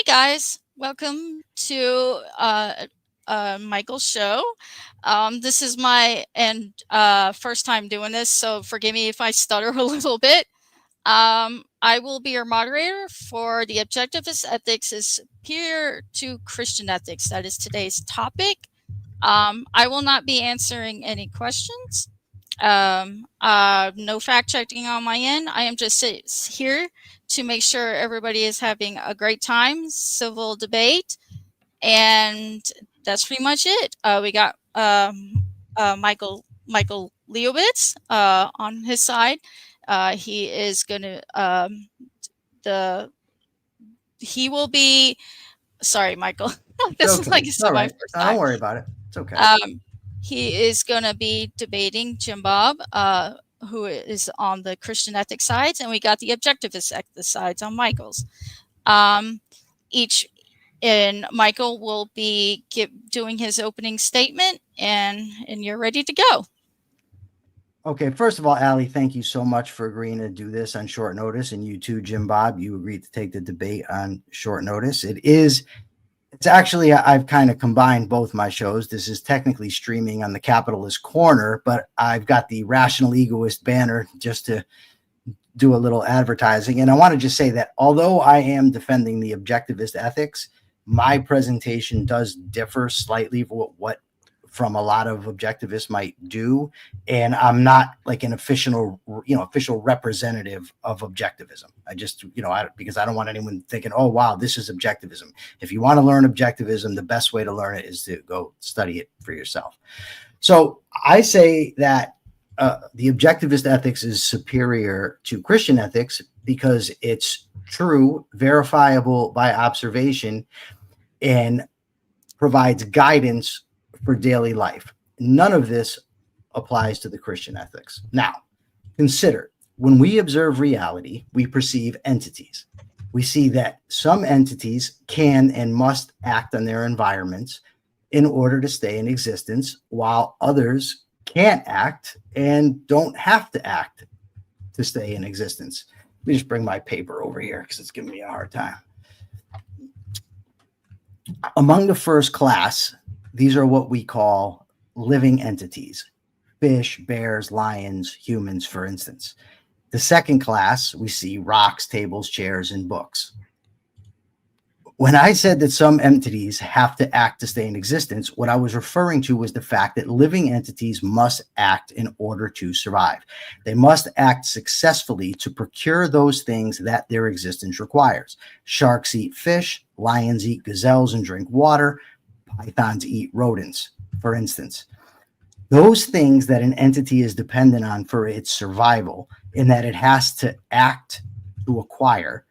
Hey guys, welcome to Michael's show. This is my first time doing this, so forgive me if I stutter a little bit. I will be your moderator for the Objectivist Ethics is superior to Christian ethics. That is today's topic. I will not be answering any questions. No fact checking on my end. I am just here to make sure everybody is having a great time, civil debate, and that's pretty much it. We got Michael Liebowitz on his side. He is going to he will be. Sorry, Michael. This is like It's all my right. first time. Don't worry about it. It's okay. He is going to be debating Jimbob, who is on the Christian ethics sides, and we got the Objectivist ethics sides on Michael's. And Michael will be doing his opening statement, and you're ready to go. Okay, first of all, Allie, thank you so much for agreeing to do this on short notice. And you too, Jimbob, you agreed to take the debate on short notice. It's actually, I've kind of combined both my shows. This is technically streaming on the Capitalist Corner, but I've got the Rational Egoist banner just to do a little advertising. And I want to just say that although I am defending the objectivist ethics, my presentation does differ slightly from a lot of objectivists might do. And I'm not like an official representative of objectivism. I just, because I don't want anyone thinking, oh, wow, this is objectivism. If you want to learn objectivism, the best way to learn it is to go study it for yourself. So I say that the objectivist ethics is superior to Christian ethics because it's true, verifiable by observation, and provides guidance for daily life. None of this applies to the Christian ethics. Now, consider, when we observe reality, we perceive entities. We see that some entities can and must act on their environments in order to stay in existence, while others can't act and don't have to act to stay in existence. Let me just bring my paper over here because it's giving me a hard time. Among the first class, these are what we call living entities: fish, bears, lions, humans, for instance. The second class, we see rocks, tables, chairs, and books. When I said that some entities have to act to stay in existence, what I was referring to was the fact that living entities must act in order to survive. They must act successfully to procure those things that their existence requires. Sharks eat fish, lions eat gazelles and drink water, pythons eat rodents, for instance. Those things that an entity is dependent on for its survival, in that it has to act to acquire,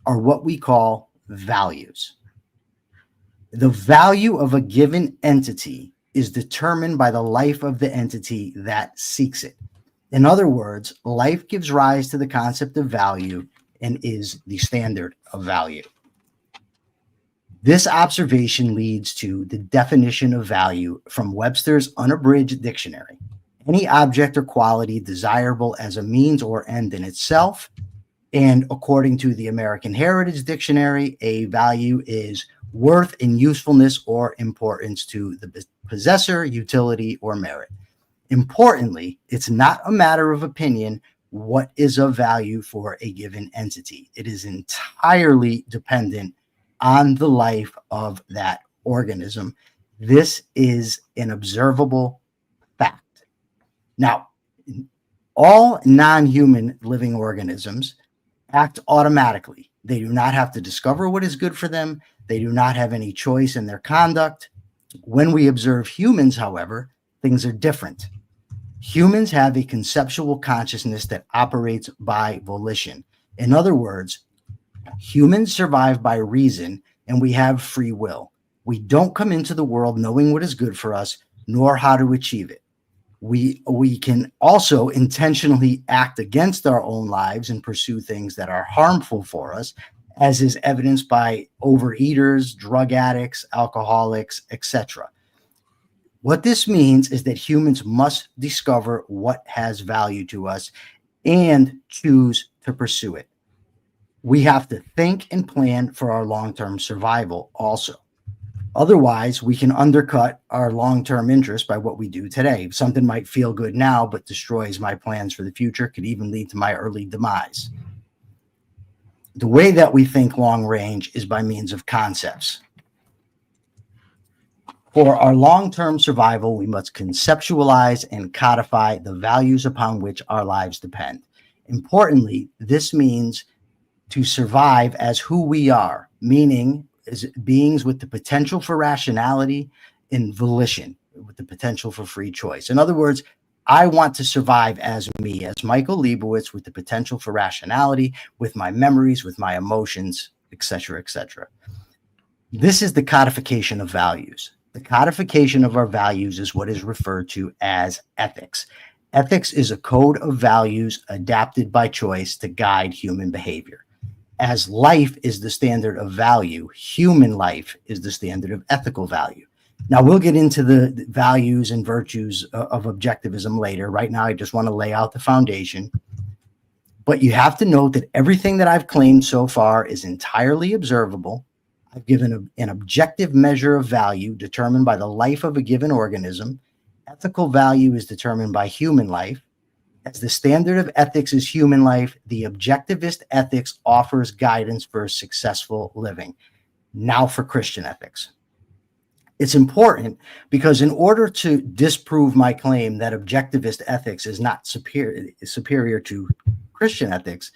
are what we call values. The value of a given entity is determined by the life of the entity that seeks it. In other words, life gives rise to the concept of value and is the standard of value. This observation leads to the definition of value from Webster's Unabridged Dictionary. Any object or quality desirable as a means or end in itself. And according to the American Heritage Dictionary, a value is worth in usefulness or importance to the possessor, utility, or merit. Importantly, it's not a matter of opinion what is of value for a given entity. It is entirely dependent on the life of that organism. This is an observable fact. Now, all non-human living organisms act automatically. They do not have to discover what is good for them. They do not have any choice in their conduct. When we observe humans, however, things are different. Humans have a conceptual consciousness that operates by volition. In other words, humans survive by reason, and we have free will. We don't come into the world knowing what is good for us, nor how to achieve it. We can also intentionally act against our own lives and pursue things that are harmful for us, as is evidenced by overeaters, drug addicts, alcoholics, etc. What this means is that humans must discover what has value to us and choose to pursue it. We have to think and plan for our long-term survival also. Otherwise, we can undercut our long-term interest by what we do today. Something might feel good now, but destroys my plans for the future, could even lead to my early demise. The way that we think long range is by means of concepts. For our long-term survival, we must conceptualize and codify the values upon which our lives depend. Importantly, this means to survive as who we are, meaning as beings with the potential for rationality and volition, with the potential for free choice. In other words, I want to survive as me, as Michael Liebowitz, with the potential for rationality, with my memories, with my emotions, etc., etc. This is the codification of values. The codification of our values is what is referred to as ethics. Ethics is a code of values adapted by choice to guide human behavior. As life is the standard of value, human life is the standard of ethical value. Now, we'll get into the values and virtues of objectivism later. Right now, I just want to lay out the foundation. But you have to note that everything that I've claimed so far is entirely observable. I've given an objective measure of value determined by the life of a given organism. Ethical value is determined by human life. As the standard of ethics is human life, the objectivist ethics offers guidance for successful living. Now for Christian ethics. It's important because in order to disprove my claim that objectivist ethics is not superior to Christian ethics,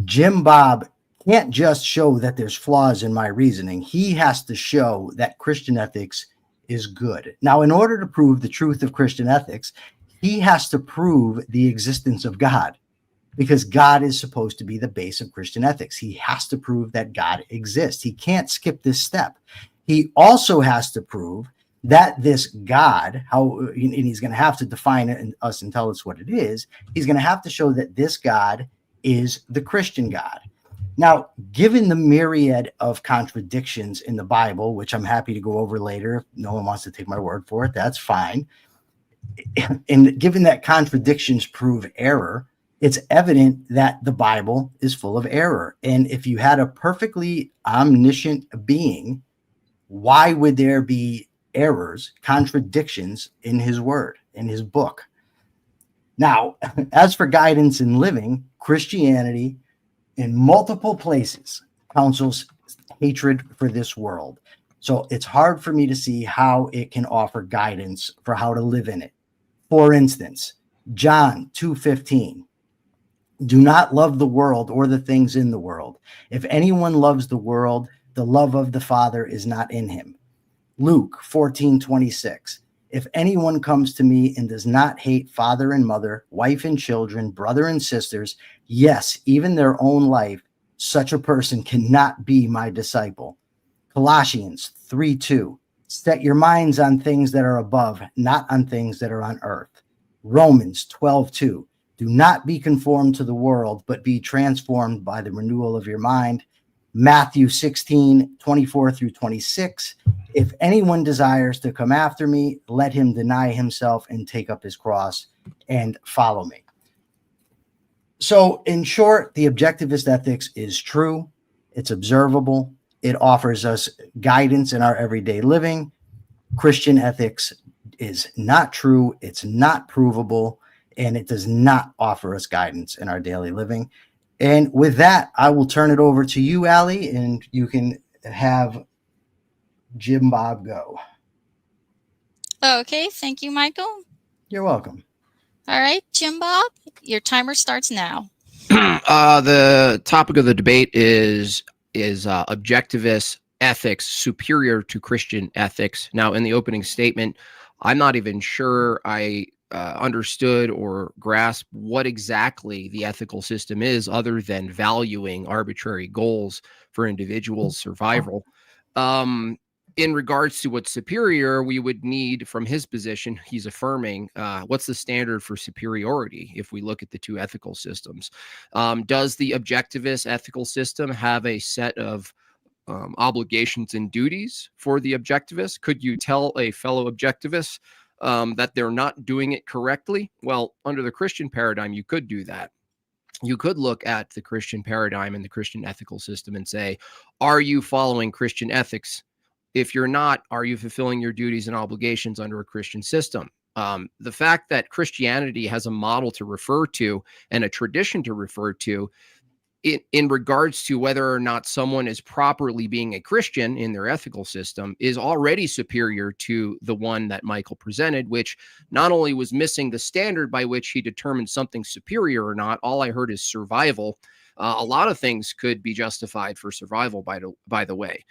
Jimbob can't just show that there's flaws in my reasoning. He has to show that Christian ethics is good. Now, in order to prove the truth of Christian ethics, he has to prove the existence of God, because God is supposed to be the base of Christian ethics. He has to prove that God exists. He can't skip this step. He also has to prove that this God, and he's going to have to define it us and tell us what it is. He's going to have to show that this God is the Christian God. Now, given the myriad of contradictions in the Bible, which I'm happy to go over later, if no one wants to take my word for it, that's fine. And given that contradictions prove error, it's evident that the Bible is full of error. And if you had a perfectly omniscient being, why would there be errors, contradictions in his word, in his book? Now, as for guidance in living, Christianity in multiple places counsels hatred for this world. So it's hard for me to see how it can offer guidance for how to live in it. For instance, John 2:15, do not love the world or the things in the world. If anyone loves the world, the love of the Father is not in him. Luke 14:26, if anyone comes to me and does not hate father and mother, wife and children, brother and sisters, yes, even their own life, such a person cannot be my disciple. Colossians 3:2, set your minds on things that are above, not on things that are on earth. Romans 12:2, do not be conformed to the world, but be transformed by the renewal of your mind. Matthew 16:24 through 26, if anyone desires to come after me, let him deny himself and take up his cross and follow me. So in short, the objectivist ethics is true. It's observable. It offers us guidance in our everyday living. Christian ethics is not true. It's not provable, and it does not offer us guidance in our daily living. And with that, I will turn it over to you, Allie, and you can have Jimbob go. Okay, thank you, Michael. You're welcome. All right, Jimbob, your timer starts now. The topic of the debate is objectivist ethics superior to Christian ethics. Now, in the opening statement, I'm not even sure I understood or grasped what exactly the ethical system is, other than valuing arbitrary goals for individuals' survival. In regards to what's superior, we would need, from his position, he's affirming, what's the standard for superiority if we look at the two ethical systems? Does the objectivist ethical system have a set of obligations and duties for the objectivist? Could you tell a fellow objectivist that they're not doing it correctly? Well, under the Christian paradigm, you could do that. you could look at the Christian paradigm and the Christian ethical system and say, are you following Christian ethics? If you're not, are you fulfilling your duties and obligations under a Christian system? The fact that Christianity has a model to refer to and a tradition to refer to in regards to whether or not someone is properly being a Christian in their ethical system is already superior to the one that Michael presented, which not only was missing the standard by which he determined something superior or not. All I heard is survival. A lot of things could be justified for survival, by the way.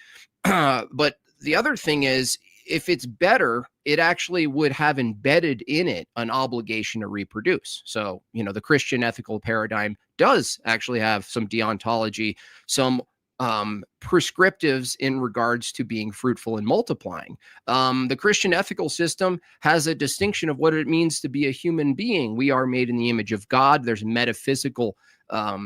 But the other thing is, if it's better, it actually would have embedded in it an obligation to reproduce. So, the Christian ethical paradigm does actually have some deontology, some prescriptives in regards to being fruitful and multiplying. The Christian ethical system has a distinction of what it means to be a human being. We are made in the image of God. There's metaphysical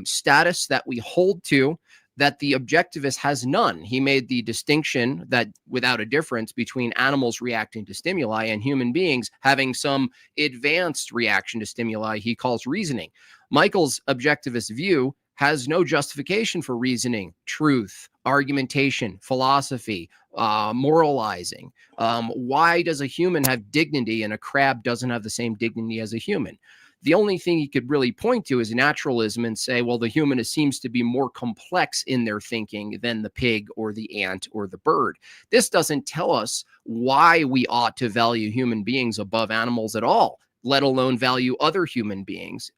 status that we hold to that the objectivist has none. He made the distinction that without a difference between animals reacting to stimuli and human beings having some advanced reaction to stimuli he calls reasoning. Michael's objectivist view has no justification for reasoning, truth, argumentation, philosophy, moralizing. Why does a human have dignity and a crab doesn't have the same dignity as a human? The only thing he could really point to is naturalism and say, well, the human seems to be more complex in their thinking than the pig or the ant or the bird. This doesn't tell us why we ought to value human beings above animals at all, let alone value other human beings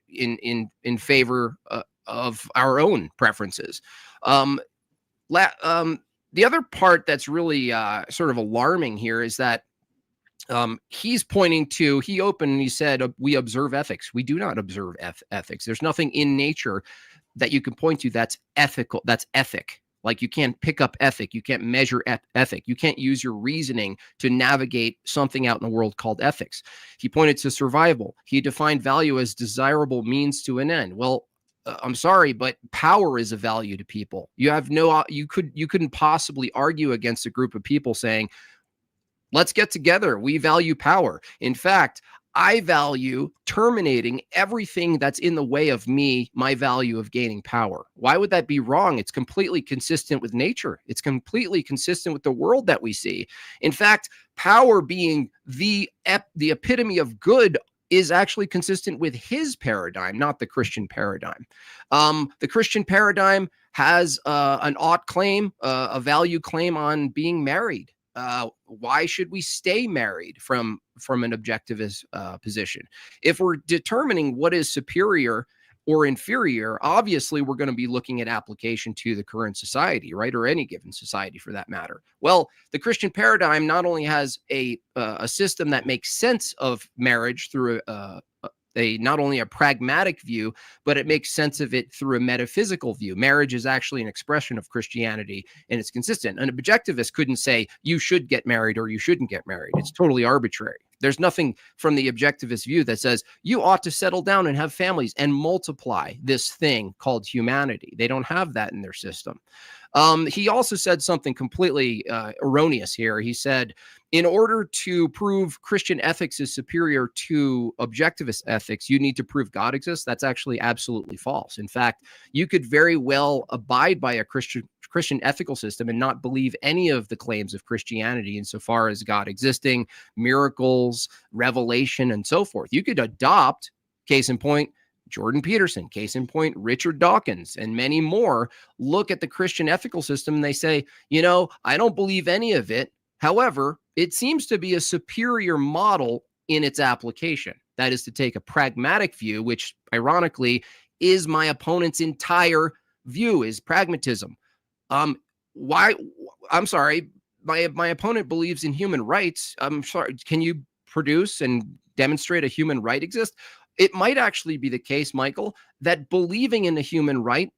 in favor of our own preferences. The other part that's really sort of alarming here is that he's pointing to, he opened and he said, we observe ethics. We do not observe ethics. There's nothing in nature that you can point to that's ethical, that's ethic. Like you can't pick up ethic. You can't measure ethic. You can't use your reasoning to navigate something out in the world called ethics. He pointed to survival. He defined value as desirable means to an end. Well, I'm sorry, but power is a value to people. You have you couldn't possibly argue against a group of people saying, let's get together. We value power. In fact, I value terminating everything that's in the way of me, my value of gaining power. Why would that be wrong? It's completely consistent with nature. It's completely consistent with the world that we see. In fact, power being the epitome of good is actually consistent with his paradigm, not the Christian paradigm. The Christian paradigm has an ought claim, a value claim on being married. Why should we stay married from an objectivist position? If we're determining what is superior or inferior, obviously we're going to be looking at application to the current society, right? Or any given society for that matter. Well, the Christian paradigm not only has a system that makes sense of marriage through not only a pragmatic view, but it makes sense of it through a metaphysical view. Marriage is actually an expression of Christianity, and it's consistent. An objectivist couldn't say you should get married or you shouldn't get married. It's totally arbitrary. There's nothing from the objectivist view that says you ought to settle down and have families and multiply this thing called humanity. They don't have that in their system. He also said something completely erroneous here. He said, in order to prove Christian ethics is superior to objectivist ethics, you need to prove God exists. That's actually absolutely false. In fact, you could very well abide by a Christian ethical system and not believe any of the claims of Christianity insofar as God existing, miracles, revelation, and so forth. You could adopt, case in point, Jordan Peterson, case in point, Richard Dawkins, and many more look at the Christian ethical system and they say, I don't believe any of it. However, it seems to be a superior model in its application. That is to take a pragmatic view, which ironically is my opponent's entire view, is pragmatism. Why? I'm sorry. My opponent believes in human rights. I'm sorry. Can you produce and demonstrate a human right exists? It might actually be the case, Michael, that believing in a human right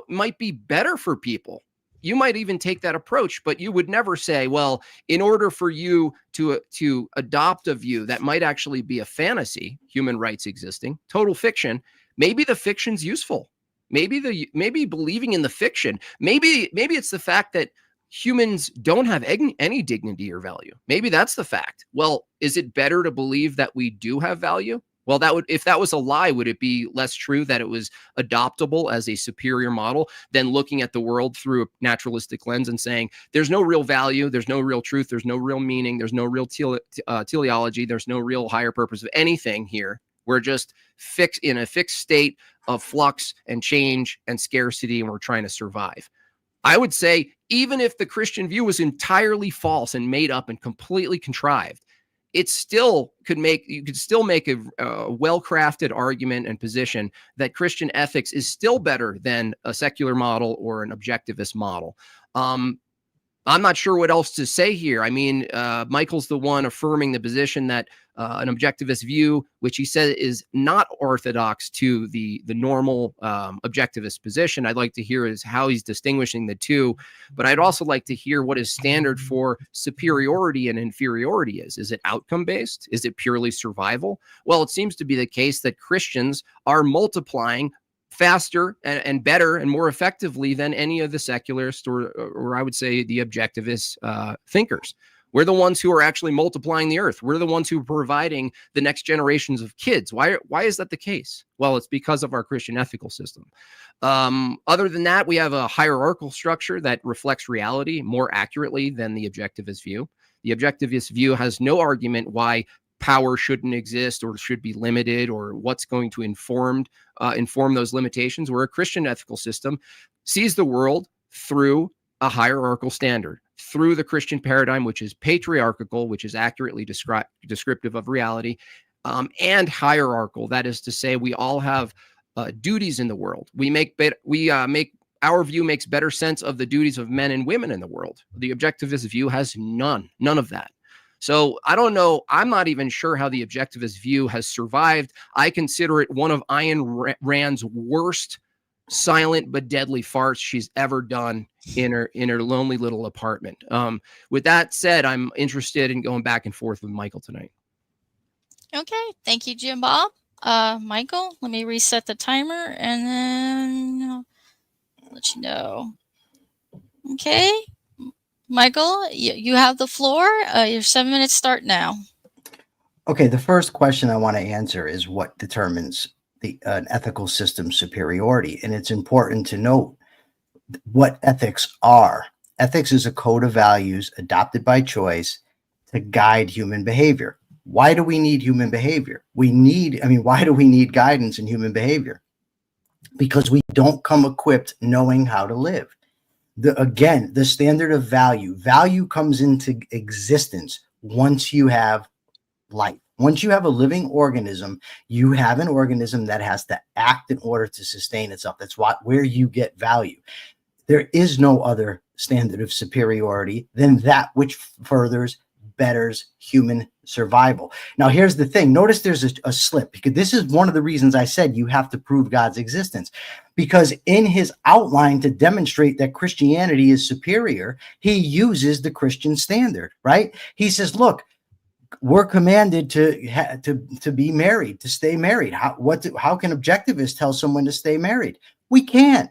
might be better for people. You might even take that approach, but you would never say, well, in order for you to adopt a view that might actually be a fantasy, human rights existing, total fiction, maybe the fiction's useful. Maybe believing in the fiction, maybe it's the fact that humans don't have any dignity or value. Maybe that's the fact. Well, is it better to believe that we do have value? Well, if that was a lie, would it be less true that it was adoptable as a superior model than looking at the world through a naturalistic lens and saying there's no real value, there's no real truth, there's no real meaning, there's no real teleology, there's no real higher purpose of anything here. We're just in a fixed state of flux and change and scarcity, and we're trying to survive. I would say even if the Christian view was entirely false and made up and completely contrived, you could still make a well-crafted argument and position that Christian ethics is still better than a secular model or an objectivist model. I'm not sure what else to say here. I mean, Michael's the one affirming the position that an objectivist view, which he said is not orthodox to the normal objectivist position. I'd like to hear is how he's distinguishing the two, but I'd also like to hear what his standard for superiority and inferiority is. Is it outcome-based? Is it purely survival? Well, it seems to be the case that Christians are multiplying faster and better and more effectively than any of the secularists or I would say the objectivist thinkers. We're the ones who are actually multiplying the earth. We're the ones who are providing the next generations of kids. Why is that the case? Well, it's because of our Christian ethical system. Other than that, we have a hierarchical structure that reflects reality more accurately than the objectivist view. The objectivist view has no argument why power shouldn't exist or should be limited or what's going to inform those limitations, where a Christian ethical system sees the world through a hierarchical standard, through the Christian paradigm, which is patriarchal, which is accurately descriptive of reality, and hierarchical. That is to say, we all have duties in the world. Our view makes better sense of the duties of men and women in the world. The objectivist view has none of that. So I don't know. I'm not even sure how the objectivist view has survived. I consider it one of Ayn Rand's worst silent but deadly farts she's ever done in her lonely little apartment. With that said, I'm interested in going back and forth with Michael tonight. Okay, thank you, Jimbob. Michael, let me reset the timer and then I'll let you know. Okay. Michael, you have the floor. Your 7 minutes start now. Okay, the first question I want to answer is what determines an ethical system's superiority. And it's important to note what ethics are. Ethics is a code of values adopted by choice to guide human behavior. Why do we need human behavior? Why do we need guidance in human behavior? Because we don't come equipped knowing how to live. The standard of value comes into existence once you have life. Once you have a living organism, you have an organism that has to act in order to sustain itself. That's where you get value. There is no other standard of superiority than that which betters human survival. Now, here's the thing. Notice there's a slip, because this is one of the reasons I said you have to prove God's existence. Because in his outline to demonstrate that Christianity is superior, he uses the Christian standard, right? He says, look, we're commanded to be married, to stay married. How can objectivists tell someone to stay married? We can't.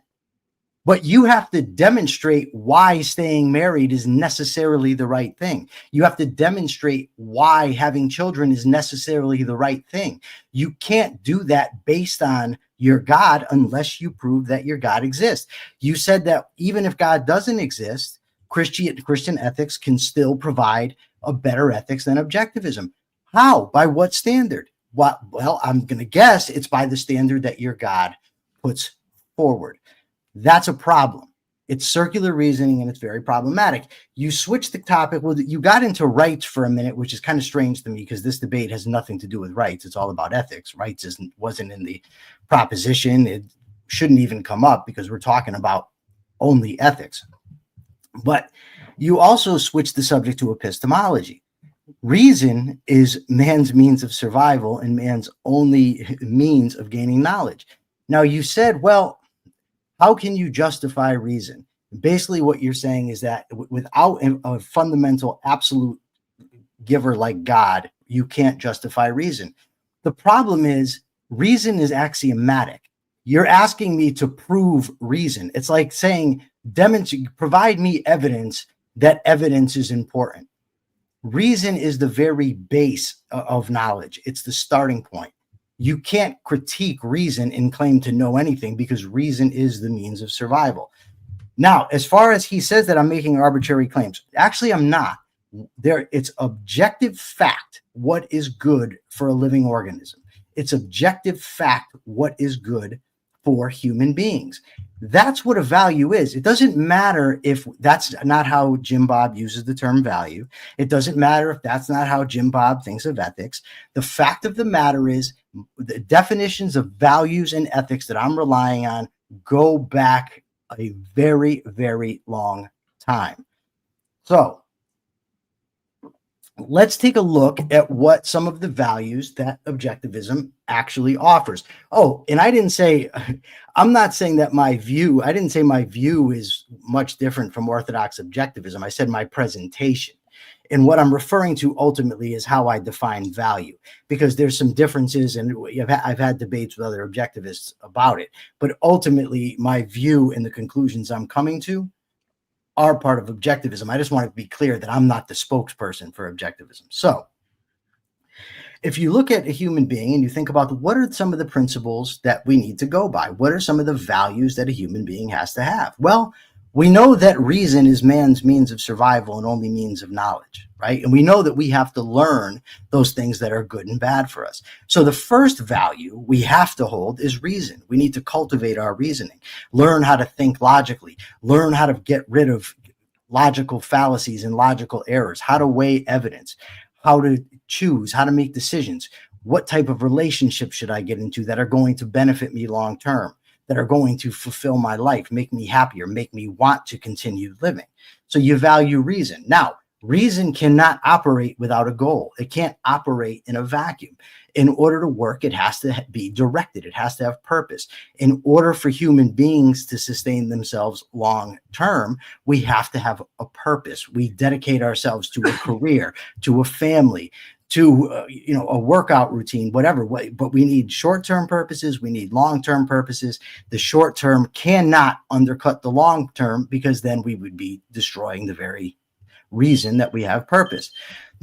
But you have to demonstrate why staying married is necessarily the right thing. You have to demonstrate why having children is necessarily the right thing. You can't do that based on your God unless you prove that your God exists. You said that even if God doesn't exist, Christian ethics can still provide a better ethics than objectivism. How? By what standard? Well, I'm going to guess it's by the standard that your God puts forward. That's a problem. It's circular reasoning, and it's very problematic. You switch the topic. Well, you got into rights for a minute, which is kind of strange to me because this debate has nothing to do with rights. It's all about ethics. Rights wasn't in the proposition. It shouldn't even come up because we're talking about only ethics. But you also switch the subject to epistemology. Reason is man's means of survival and man's only means of gaining knowledge. Now, you said, well, how can you justify reason? Basically, what you're saying is that without a fundamental absolute giver like God, you can't justify reason. The problem is reason is axiomatic. You're asking me to prove reason. It's like saying, provide me evidence that evidence is important. Reason is the very base of knowledge. It's the starting point. You can't critique reason and claim to know anything, because reason is the means of survival. Now, as far as he says that I'm making arbitrary claims, actually I'm not. It's objective fact what is good for a living organism. It's objective fact what is good for human beings. That's what a value is. It doesn't matter if that's not how Jimbob uses the term value. It doesn't matter if that's not how Jimbob thinks of ethics. The fact of the matter is, the definitions of values and ethics that I'm relying on go back a very, very long time. So let's take a look at what some of the values that objectivism actually offers. Oh, and I didn't say, I'm not saying that I didn't say my view is much different from orthodox objectivism. I said my presentation. And what I'm referring to ultimately is how I define value, because there's some differences, and I've had debates with other objectivists about it. But ultimately, my view and the conclusions I'm coming to are part of objectivism. I just want to be clear that I'm not the spokesperson for objectivism. So if you look at a human being and you think about what are some of the principles that we need to go by, what are some of the values that a human being has to have? Well, we know that reason is man's means of survival and only means of knowledge, right? And we know that we have to learn those things that are good and bad for us. So the first value we have to hold is reason. We need to cultivate our reasoning, learn how to think logically, learn how to get rid of logical fallacies and logical errors, how to weigh evidence, how to choose, how to make decisions. What type of relationship should I get into that are going to benefit me long term, that are going to fulfill my life, make me happier, make me want to continue living? So you value reason. Now, reason cannot operate without a goal. It can't operate in a vacuum. In order to work, it has to be directed. It has to have purpose. In order for human beings to sustain themselves long term, we have to have a purpose. We dedicate ourselves to a career, to a family, to a workout routine, whatever. But we need short-term purposes. We need long-term purposes. The short-term cannot undercut the long-term, because then we would be destroying the very reason that we have purpose.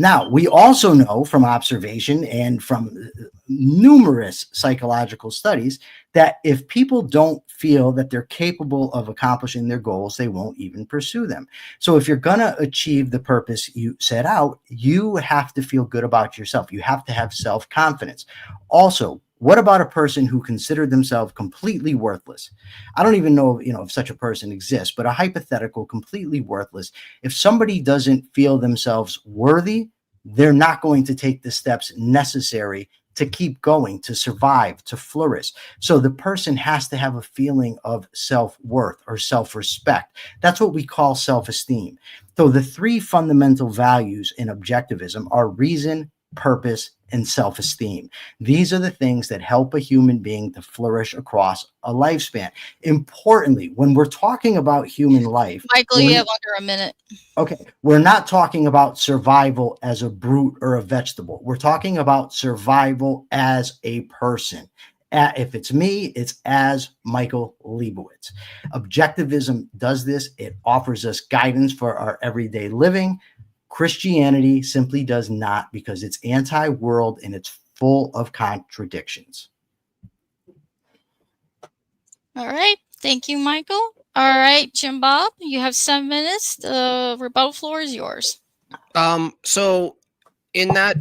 Now, we also know from observation and from numerous psychological studies that if people don't feel that they're capable of accomplishing their goals, they won't even pursue them. So if you're going to achieve the purpose you set out, you have to feel good about yourself. You have to have self-confidence. Also, what about a person who considered themselves completely worthless? I don't even know, if such a person exists, but a hypothetical completely worthless. If somebody doesn't feel themselves worthy, they're not going to take the steps necessary to keep going, to survive, to flourish. So the person has to have a feeling of self-worth or self-respect. That's what we call self-esteem. So the three fundamental values in objectivism are reason, purpose, and self-esteem. These are the things that help a human being to flourish across a lifespan. Importantly, when we're talking about human life, Michael, you have under a minute. Okay, we're not talking about survival as a brute or a vegetable. We're talking about survival as a person. If it's me, it's as Michael Liebowitz. Objectivism does this. It offers us guidance for our everyday living. Christianity simply does not, because it's anti-world and it's full of contradictions. All right. Thank you, Michael. All right, Jimbob, you have 7 minutes. The rebuttal floor is yours. So in that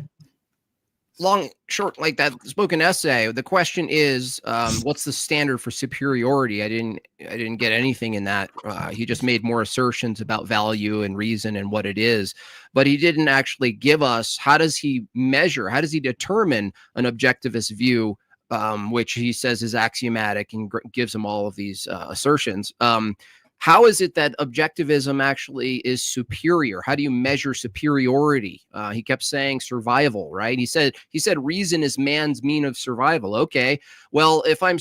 short, like that spoken essay, the question is, what's the standard for superiority? I didn't get anything in that. He just made more assertions about value and reason and what it is, but he didn't actually give us, how does he measure, how does he determine an objectivist view, which he says is axiomatic, and gives him all of these assertions. How is it that objectivism actually is superior? How do you measure superiority? He kept saying survival, right? He said reason is man's mean of survival. Okay, well, if I'm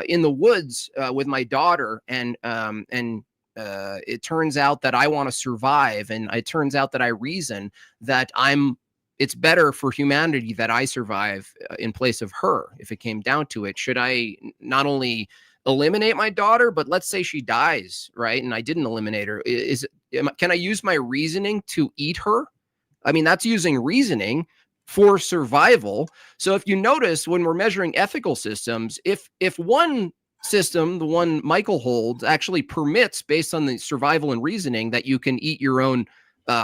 in the woods with my daughter, and it turns out that I want to survive, and it turns out that I reason that it's better for humanity that I survive in place of her. If it came down to it, should I not only eliminate my daughter, but let's say she dies, right? And I didn't eliminate her. Can I use my reasoning to eat her? I mean, that's using reasoning for survival. So if you notice, when we're measuring ethical systems, if one system, the one Michael holds, actually permits, based on the survival and reasoning, that you can eat your own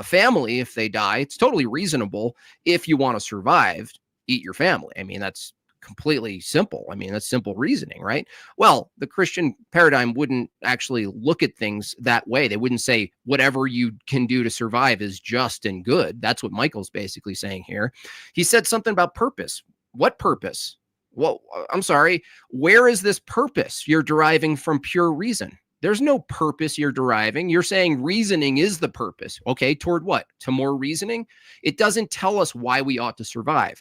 family if they die, it's totally reasonable. If you want to survive, eat your family. I mean, that's completely simple. I mean, that's simple reasoning, right? Well, the Christian paradigm wouldn't actually look at things that way. They wouldn't say whatever you can do to survive is just and good. That's what Michael's basically saying here. He said something about purpose. What purpose? Well, I'm sorry. Where is this purpose you're deriving from pure reason? There's no purpose you're deriving. You're saying reasoning is the purpose. Okay, toward what? To more reasoning? It doesn't tell us why we ought to survive.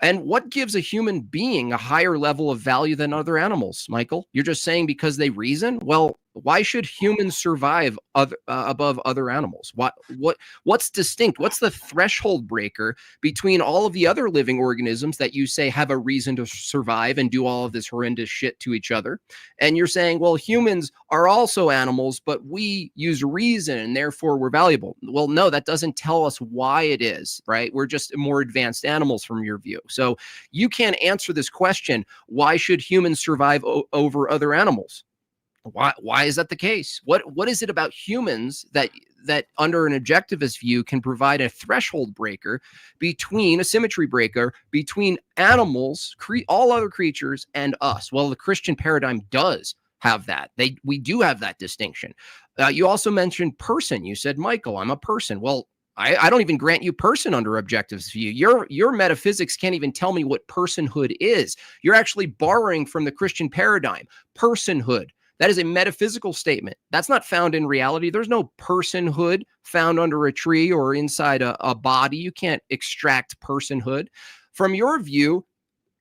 And what gives a human being a higher level of value than other animals, Michael? You're just saying because they reason? Well, why should humans survive above other animals? What's distinct? What's the threshold breaker between all of the other living organisms that you say have a reason to survive and do all of this horrendous shit to each other? And you're saying, well, humans are also animals, but we use reason and therefore we're valuable. Well, no, that doesn't tell us why it is, right? We're just more advanced animals from your view. So you can't answer this question. Why should humans survive over other animals? Why is that the case? What is it about humans that under an objectivist view can provide a threshold breaker between a symmetry breaker between animals, all other creatures, and us? Well, the Christian paradigm does have that. We do have that distinction. You also mentioned person. You said, Michael, I'm a person. Well, I don't even grant you person under objectivist view. Your metaphysics can't even tell me what personhood is. You're actually borrowing from the Christian paradigm. Personhood. That is a metaphysical statement. That's not found in reality. There's no personhood found under a tree or inside a body. You can't extract personhood. From your view,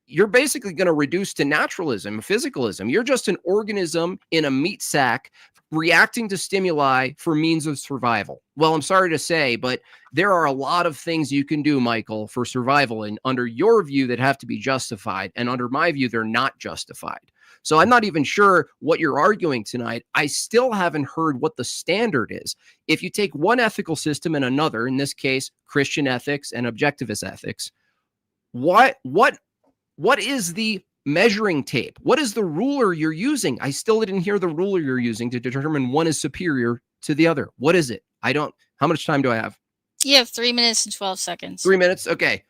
you're basically going to reduce to naturalism, physicalism. You're just an organism in a meat sack reacting to stimuli for means of survival. Well, I'm sorry to say, but there are a lot of things you can do, Michael, for survival, and under your view that have to be justified, and under my view, they're not justified. So I'm not even sure what you're arguing tonight. I still haven't heard what the standard is. If you take one ethical system and another, in this case, Christian ethics and objectivist ethics, what is the measuring tape? What is the ruler you're using? I still didn't hear the ruler you're using to determine one is superior to the other. What is it? How much time do I have? You have 3 minutes and 12 seconds. 3 minutes? Okay.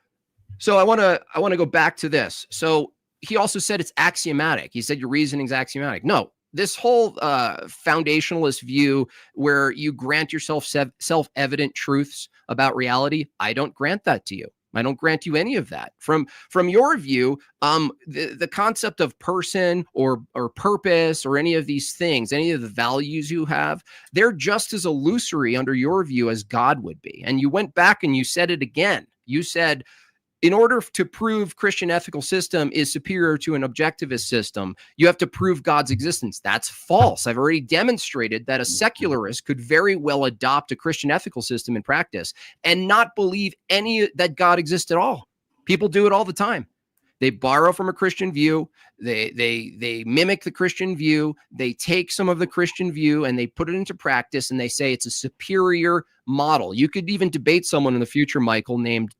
So I want to go back to this. So he also said it's axiomatic. He said your reasoning's axiomatic. No, this whole foundationalist view where you grant yourself self-evident truths about reality, I don't grant that to you. I don't grant you any of that. From your view, the concept of person or purpose or any of these things, any of the values you have, they're just as illusory under your view as God would be. And you went back and you said it again. You said, in order to prove Christian ethical system is superior to an objectivist system, you have to prove God's existence. That's false. I've already demonstrated that a secularist could very well adopt a Christian ethical system in practice and not believe that God exists at all. People do it all the time. They borrow from a Christian view. They mimic the Christian view. They take some of the Christian view and they put it into practice and they say it's a superior model. You could even debate someone in the future, Michael, named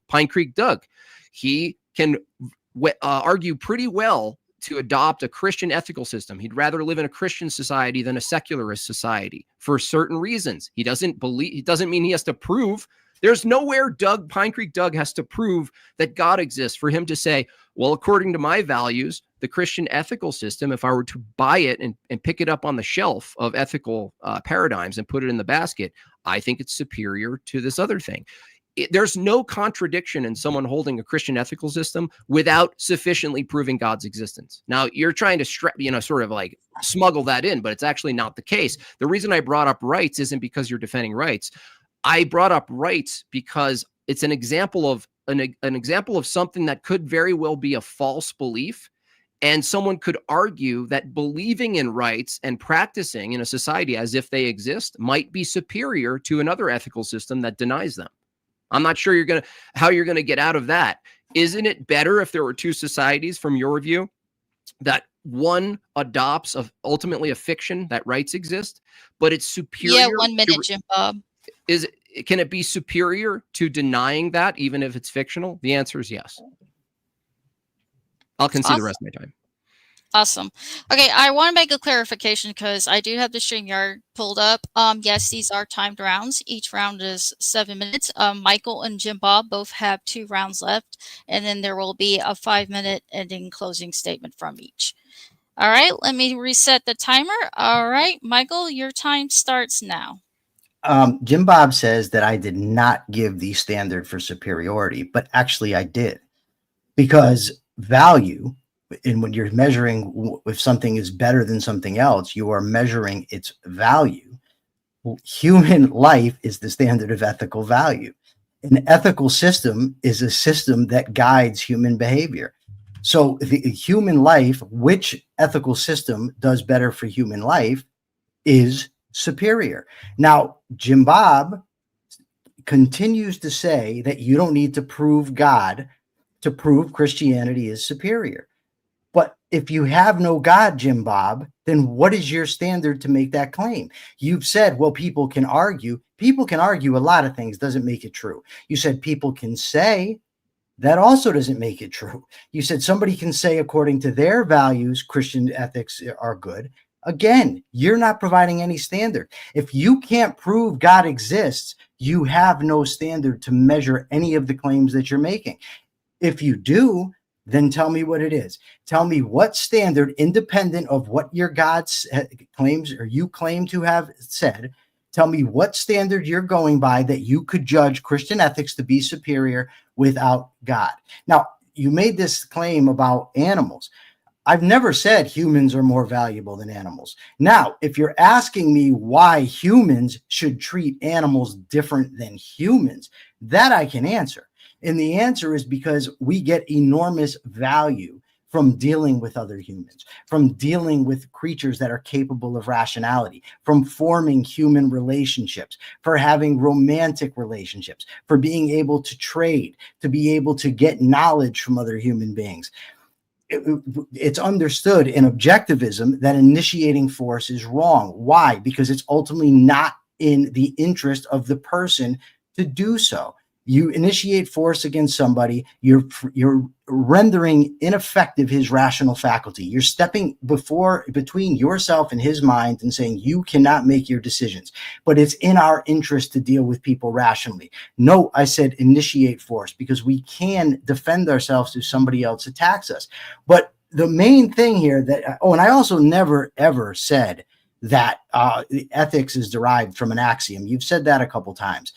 Pine Creek Doug. He can argue pretty well to adopt a Christian ethical system. He'd rather live in a Christian society than a secularist society for certain reasons. It doesn't mean he has to prove. There's nowhere Pine Creek Doug has to prove that God exists for him to say, well, according to my values, the Christian ethical system, if I were to buy it and pick it up on the shelf of ethical paradigms and put it in the basket, I think it's superior to this other thing. There's no contradiction in someone holding a Christian ethical system without sufficiently proving God's existence. Now, you're trying to sort of like smuggle that in, but it's actually not the case. The reason I brought up rights isn't because you're defending rights. I brought up rights because it's an example of something that could very well be a false belief. And someone could argue that believing in rights and practicing in a society as if they exist might be superior to another ethical system that denies them. I'm not sure how you're going to get out of that. Isn't it better if there were two societies from your view that one adopts ultimately a fiction that rights exist, but it's superior? Yeah, 1 minute, Jimbob. Can it be superior to denying that, even if it's fictional? The answer is yes. I'll concede the rest of my time. Awesome. Okay, I want to make a clarification because I do have the StreamYard pulled up. Yes, these are timed rounds. Each round is 7 minutes. Michael and Jimbob both have 2 rounds left, and then there will be a 5-minute ending closing statement from each. All right, let me reset the timer. All right, Michael, your time starts now. Jimbob says that I did not give the standard for superiority, but actually I did, because value, and when you're measuring if something is better than something else, you are measuring its value. Human life is the standard of ethical value. An ethical system is a system that guides human behavior. So the human life, which ethical system does better for human life, is superior. Now, Jimbob continues to say that you don't need to prove God to prove Christianity is superior. But if you have no God, Jimbob, then what is your standard to make that claim? You've said, well, people can argue. People can argue a lot of things, doesn't make it true. You said people can say. That also doesn't make it true. You said somebody can say, according to their values, Christian ethics are good. Again, you're not providing any standard. If you can't prove God exists, you have no standard to measure any of the claims that you're making. If you do, then tell me what it is. Tell me what standard, independent of what your God claims or you claim to have said, tell me what standard you're going by that you could judge Christian ethics to be superior without God. Now, you made this claim about animals. I've never said humans are more valuable than animals. Now, if you're asking me why humans should treat animals different than humans, that I can answer. And the answer is because we get enormous value from dealing with other humans, from dealing with creatures that are capable of rationality, from forming human relationships, for having romantic relationships, for being able to trade, to be able to get knowledge from other human beings. It's understood in objectivism that initiating force is wrong. Why? Because it's ultimately not in the interest of the person to do so. You initiate force against somebody, you're rendering ineffective his rational faculty. You're stepping between yourself and his mind and saying you cannot make your decisions. But it's in our interest to deal with people rationally. No, I said initiate force because we can defend ourselves if somebody else attacks us. But the main thing here and I also never ever said that ethics is derived from an axiom. You've said that a couple times.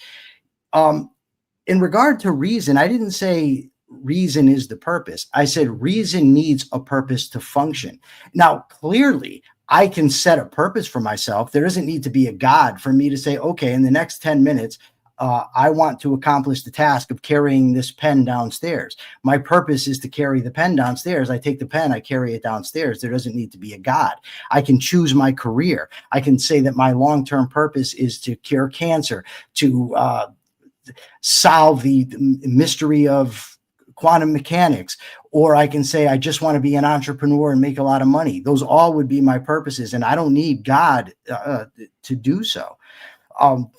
In regard to reason, I didn't say reason is the purpose. I said reason needs a purpose to function. Now, clearly, I can set a purpose for myself. There doesn't need to be a God for me to say, okay, in the next 10 minutes, I want to accomplish the task of carrying this pen downstairs. My purpose is to carry the pen downstairs. I take the pen, I carry it downstairs. There doesn't need to be a God. I can choose my career. I can say that my long-term purpose is to cure cancer, to solve the mystery of quantum mechanics, or I can say I just want to be an entrepreneur and make a lot of money. Those all would be my purposes, and I don't need God to do so.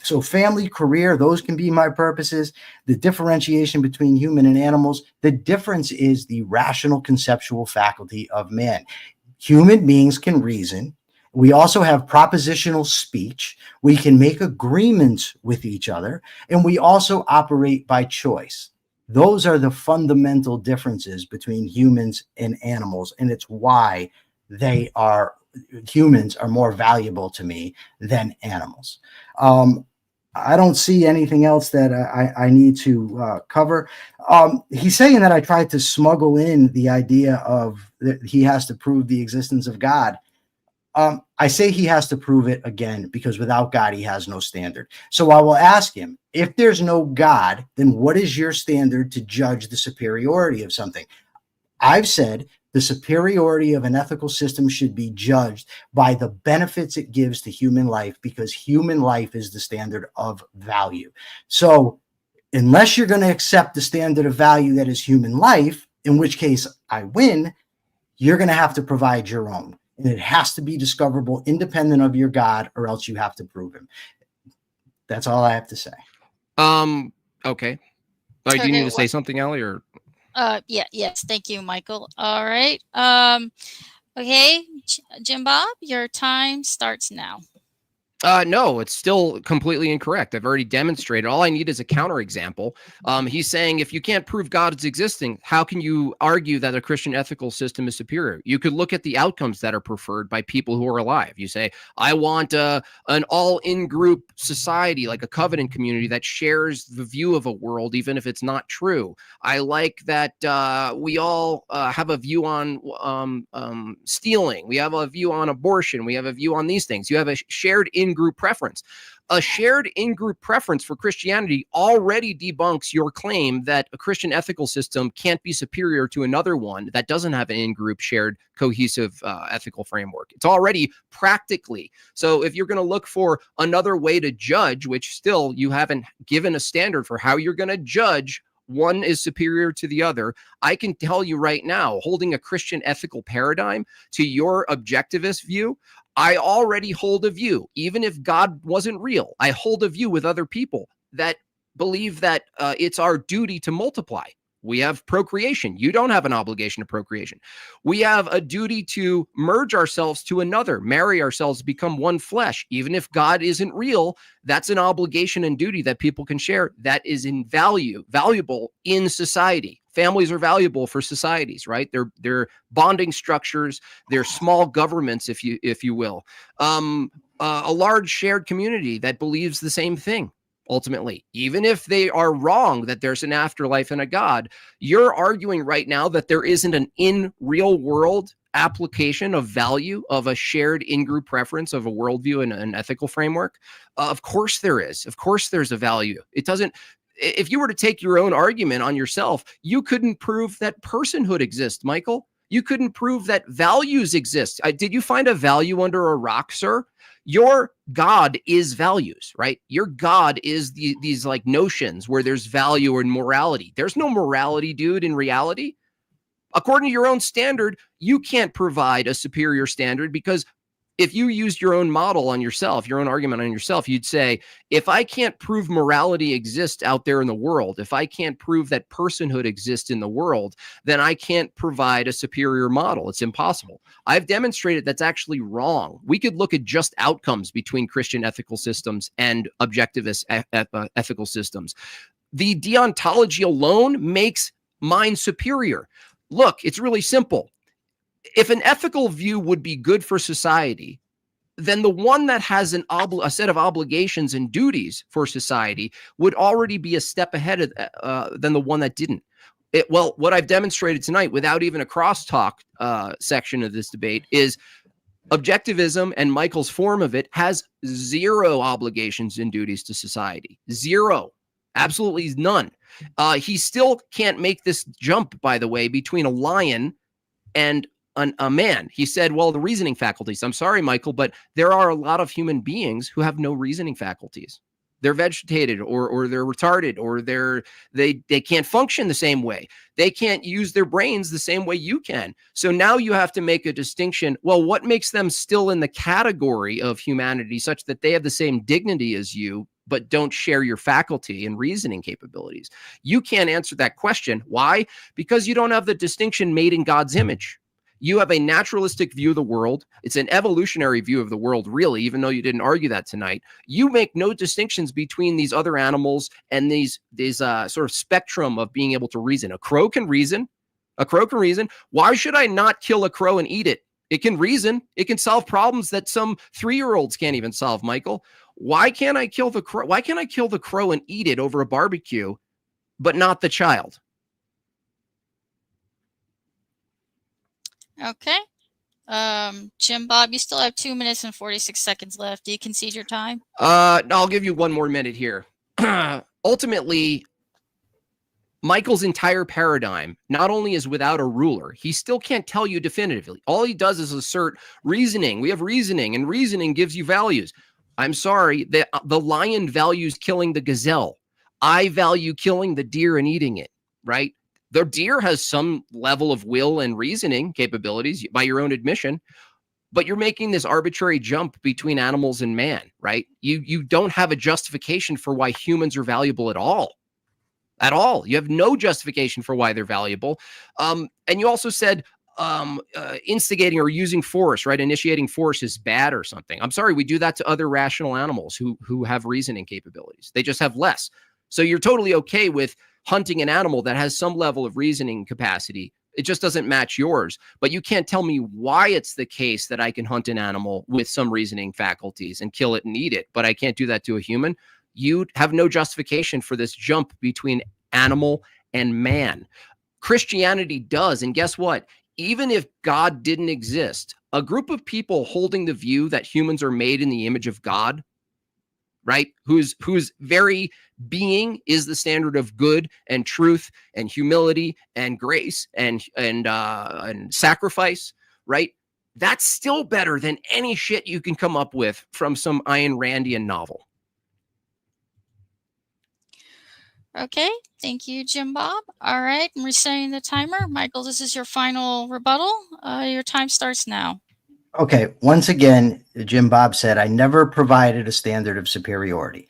So family, career, those can be my purposes. The differentiation between human and animals, the difference is the rational conceptual faculty of man. Human beings can reason. We also have propositional speech. We can make agreements with each other, and we also operate by choice. Those are the fundamental differences between humans and animals, and it's why humans are more valuable to me than animals. I don't see anything else that I need to cover. He's saying that I tried to smuggle in the idea of that he has to prove the existence of God. I say he has to prove it again because without God, he has no standard. So I will ask him, if there's no God, then what is your standard to judge the superiority of something? I've said the superiority of an ethical system should be judged by the benefits it gives to human life because human life is the standard of value. So unless you're going to accept the standard of value that is human life, in which case I win, you're going to have to provide your own. And it has to be discoverable independent of your God, or else you have to prove him. That's all I have to say. Okay. Do you need to say something, Allie, or? Yes. Thank you, Michael. All right. Okay, Jimbob, your time starts now. No, it's still completely incorrect. I've already demonstrated. All I need is a counterexample. He's saying if you can't prove God is existing, how can you argue that a Christian ethical system is superior? You could look at the outcomes that are preferred by people who are alive. You say, I want an all-in-group society, like a covenant community that shares the view of a world, even if it's not true. I like that we all have a view on stealing. We have a view on abortion. We have a view on these things. You have a shared in-group preference. A shared in-group preference for Christianity already debunks your claim that a Christian ethical system can't be superior to another one that doesn't have an in-group shared cohesive ethical framework. It's already practically. So if you're going to look for another way to judge, which still you haven't given a standard for how you're going to judge one is superior to the other, I can tell you right now, holding a Christian ethical paradigm to your objectivist view, I already hold a view. Even if God wasn't real, I hold a view with other people that believe that it's our duty to multiply. We have procreation. You don't have an obligation to procreation. We have a duty to merge ourselves to another, marry ourselves, become one flesh. Even if God isn't real, that's an obligation and duty that people can share that is valuable in society. Families are valuable for societies, right? They're bonding structures. They're small governments, if you will. A large shared community that believes the same thing. Ultimately, even if they are wrong that there's an afterlife and a God, you're arguing right now that there isn't an in real world application of value of a shared in-group preference of a worldview and an ethical framework. Of course there is. Of course there's a value. It doesn't. If you were to take your own argument on yourself, you couldn't prove that personhood exists, Michael. You couldn't prove that values exist. Did you find a value under a rock, sir? Your God is values, right? Your God is these like notions where there's value and morality. There's no morality, dude, in reality. According to your own standard, you can't provide a superior standard because if you used your own model on yourself, your own argument on yourself, you'd say, if I can't prove morality exists out there in the world, if I can't prove that personhood exists in the world, then I can't provide a superior model. It's impossible. I've demonstrated that's actually wrong. We could look at just outcomes between Christian ethical systems and objectivist ethical systems. The deontology alone makes mine superior. Look, it's really simple. If an ethical view would be good for society, then the one that has a set of obligations and duties for society would already be a step ahead than the one that didn't. Well, what I've demonstrated tonight, without even a crosstalk section of this debate, is objectivism and Michael's form of it has zero obligations and duties to society. Zero. Absolutely none. He still can't make this jump, by the way, between a lion and a man. He said, well, the reasoning faculties. I'm sorry, Michael, but there are a lot of human beings who have no reasoning faculties. They're vegetated or they're retarded or they can't function the same way. They can't use their brains the same way you can. So now you have to make a distinction. Well, what makes them still in the category of humanity such that they have the same dignity as you, but don't share your faculty and reasoning capabilities? You can't answer that question. Why? Because you don't have the distinction made in God's image. You have a naturalistic view of the world. It's an evolutionary view of the world, really, even though you didn't argue that tonight. You make no distinctions between these other animals and these sort of spectrum of being able to reason. A crow can reason. A crow can reason. Why should I not kill a crow and eat it? It can reason. It can solve problems that some 3-year-olds can't even solve, Michael. Why can't I kill the crow? Why can't I kill the crow and eat it over a barbecue, but not the child? Okay. Jimbob, you still have 2 minutes and 46 seconds left. Do you concede your time? I'll give you 1 more minute here. Ultimately, Michael's entire paradigm not only is without a ruler, he still can't tell you definitively. All he does is assert reasoning. We have reasoning, and reasoning gives you values. I'm sorry, the lion values killing the gazelle. I value killing the deer and eating it, right? The deer has some level of will and reasoning capabilities by your own admission. but you're making this arbitrary jump between animals and man, right? You don't have a justification for why humans are valuable at all. At all. You have no justification for why they're valuable. And you also said instigating or using force, right? Initiating force is bad or something. I'm sorry, we do that to other rational animals who have reasoning capabilities. They just have less. So you're totally okay with hunting an animal that has some level of reasoning capacity. It just doesn't match yours. But you can't tell me why it's the case that I can hunt an animal with some reasoning faculties and kill it and eat it, but I can't do that to a human. You have no justification for this jump between animal and man. Christianity does. And guess what? Even if God didn't exist, a group of people holding the view that humans are made in the image of God, right? Whose very being is the standard of good and truth and humility and grace and sacrifice, right? That's still better than any shit you can come up with from some Ayn Randian novel. Okay, thank you, Jimbob. All right, I'm resetting the timer. Michael, this is your final rebuttal. Your time starts now. Okay, once again, Jimbob said, I never provided a standard of superiority.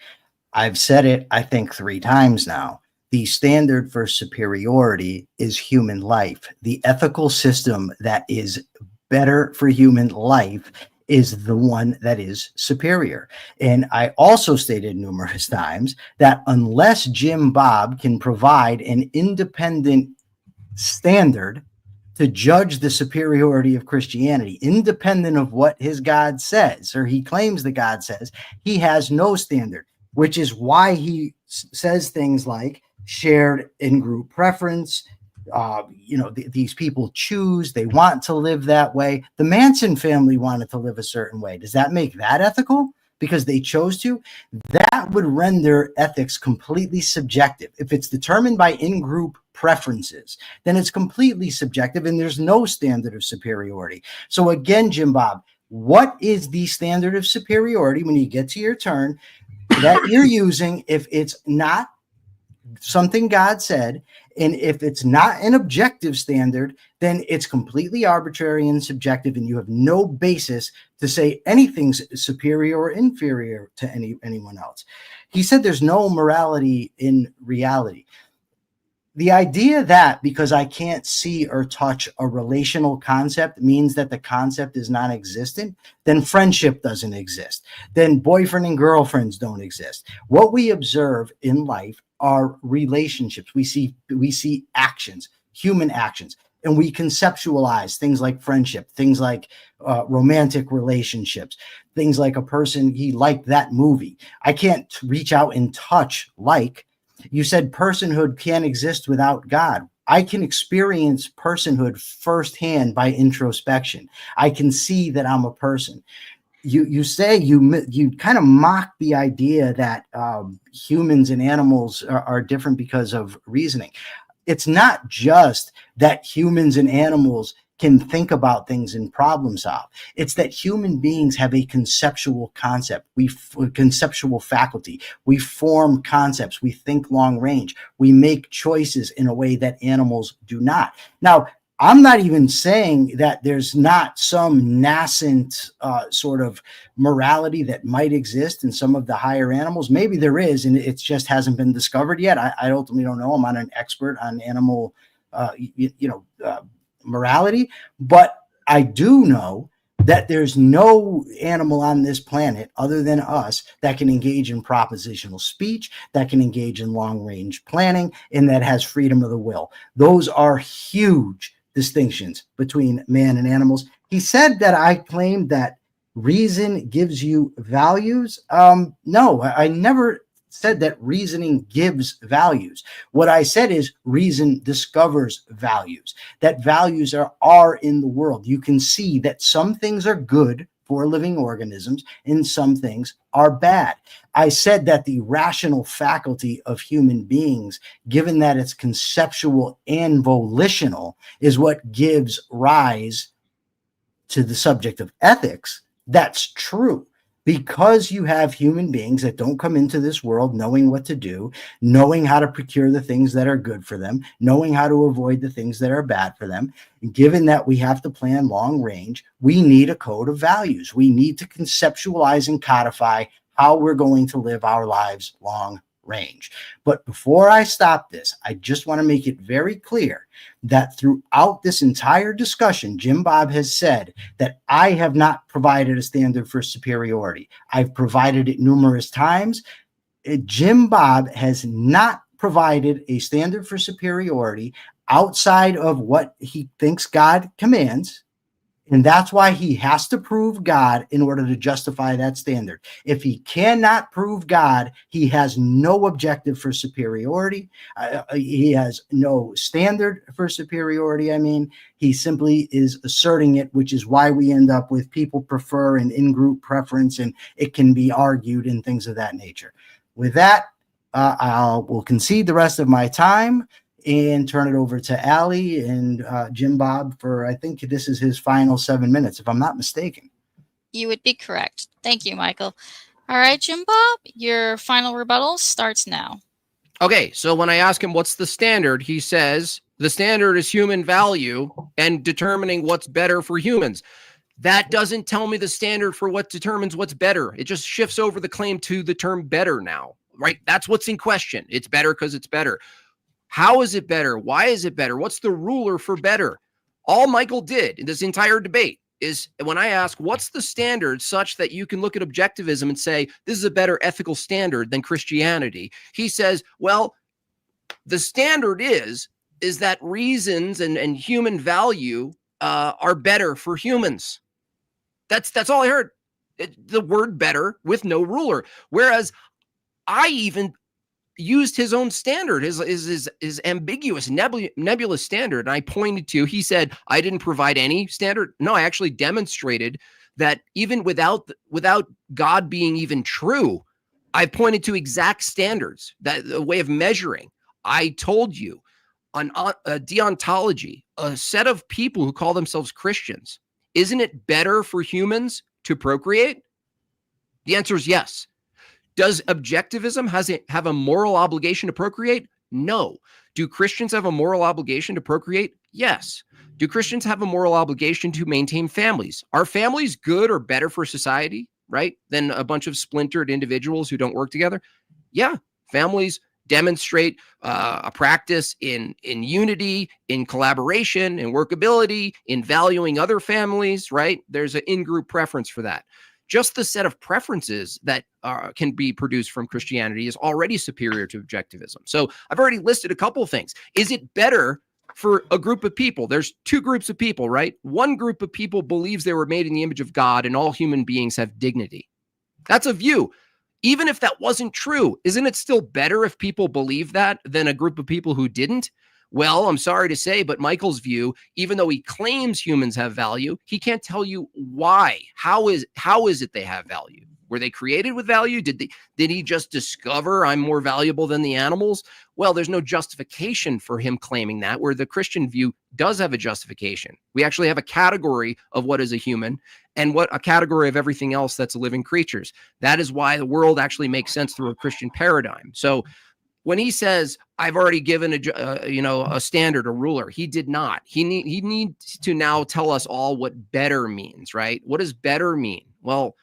I've said it, I think, 3 times now. The standard for superiority is human life. The ethical system that is better for human life is the one that is superior. And I also stated numerous times that unless Jimbob can provide an independent standard to judge the superiority of Christianity, independent of what his God says, or he claims the God says, he has no standard, which is why he says things like shared in-group preference. These people choose, they want to live that way. The Manson family wanted to live a certain way. Does that make that ethical? Because they chose to? That would render ethics completely subjective. If it's determined by in-group preferences, then it's completely subjective and there's no standard of superiority. So again, Jimbob, what is the standard of superiority when you get to your turn that you're using if it's not something God said, and if it's not an objective standard, then it's completely arbitrary and subjective, and you have no basis to say anything's superior or inferior to anyone else. He said there's no morality in reality. The idea that because I can't see or touch a relational concept means that the concept is non-existent, then friendship doesn't exist. Then boyfriend and girlfriends don't exist. What we observe in life are relationships. We see actions, human actions, and we conceptualize things like friendship, things like romantic relationships, things like a person, he liked that movie. I can't reach out and touch like. You said personhood can't exist without God. I can experience personhood firsthand by introspection. I can see that I'm a person. You say you kind of mock the idea that humans and animals are different because of reasoning. It's not just that humans and animals can think about things and problem solve. It's that human beings have a conceptual concept. Conceptual faculty. We form concepts. We think long range. We make choices in a way that animals do not. Now, I'm not even saying that there's not some nascent sort of morality that might exist in some of the higher animals. Maybe there is, and it just hasn't been discovered yet. I ultimately don't know. I'm not an expert on animal, morality, but I do know that there's no animal on this planet other than us that can engage in propositional speech, that can engage in long-range planning, and that has freedom of the will. Those are huge distinctions between man and animals. He said that I claimed that reason gives you values. No, I never said that reasoning gives values. What I said is reason discovers values, that values are in the world. You can see that some things are good for living organisms and some things are bad. I said that the rational faculty of human beings, given that it's conceptual and volitional, is what gives rise to the subject of ethics. That's true. because you have human beings that don't come into this world knowing what to do, knowing how to procure the things that are good for them, knowing how to avoid the things that are bad for them. And given that we have to plan long range, we need a code of values. We need to conceptualize and codify how we're going to live our lives long range. But before I stop this, I just want to make it very clear that throughout this entire discussion, Jimbob has said that I have not provided a standard for superiority. I've provided it numerous times. Jimbob has not provided a standard for superiority outside of what he thinks God commands. And that's why he has to prove God in order to justify that standard. If he cannot prove God, he has no objective for superiority. He has no standard for superiority. I mean, he simply is asserting it, which is why we end up with people prefer and in-group preference, and it can be argued and things of that nature. With that, will concede the rest of my time and turn it over to Ali and Jimbob for, I think this is his final 7 minutes, if I'm not mistaken. You would be correct. Thank you, Michael. All right, Jimbob, your final rebuttal starts now. Okay, so when I ask him what's the standard, he says the standard is human value and determining what's better for humans. That doesn't tell me the standard for what determines what's better. It just shifts over the claim to the term better now, right? That's what's in question. It's better because it's better. How is it better? Why is it better? What's the ruler for better? All Michael did in this entire debate is when I ask, what's the standard such that you can look at objectivism and say, this is a better ethical standard than Christianity? He says, well, the standard is that reasons and human value are better for humans. That's all I heard. The word better with no ruler. Whereas I even used his own standard, his ambiguous, nebulous standard. And I pointed to, he said, I didn't provide any standard. No, I actually demonstrated that even without God being even true, I pointed to exact standards, that a way of measuring. I told you a deontology, a set of people who call themselves Christians. Isn't it better for humans to procreate? The answer is yes. Does objectivism have a moral obligation to procreate? No. Do Christians have a moral obligation to procreate? Yes. Do Christians have a moral obligation to maintain families? Are families good or better for society, right, than a bunch of splintered individuals who don't work together? Yeah. Families demonstrate a practice in unity, in collaboration, in workability, in valuing other families, right? There's an in-group preference for that. Just the set of preferences that can be produced from Christianity is already superior to objectivism. So I've already listed a couple of things. Is it better for a group of people? There's two groups of people, right? One group of people believes they were made in the image of God and all human beings have dignity. That's a view. Even if that wasn't true, isn't it still better if people believe that than a group of people who didn't? Well, I'm sorry to say, but Michael's view, even though he claims humans have value, he can't tell you why. How is it they have value? Were they created with value? Did he just discover I'm more valuable than the animals? Well, there's no justification for him claiming that, where the Christian view does have a justification. We actually have a category of what is a human and what a category of everything else that's living creatures. That is why the world actually makes sense through a Christian paradigm. So when he says, I've already given a standard, a ruler, he did not. He needs to now tell us all what better means, right? What does better mean? Well,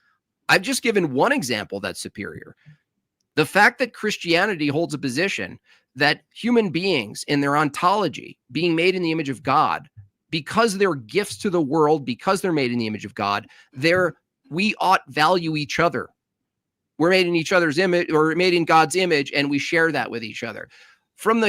I've just given one example that's superior. The fact that Christianity holds a position that human beings in their ontology, being made in the image of God, because they're gifts to the world, because they're made in the image of God, we ought value each other. We're made in each other's image, or made in God's image, and we share that with each other. From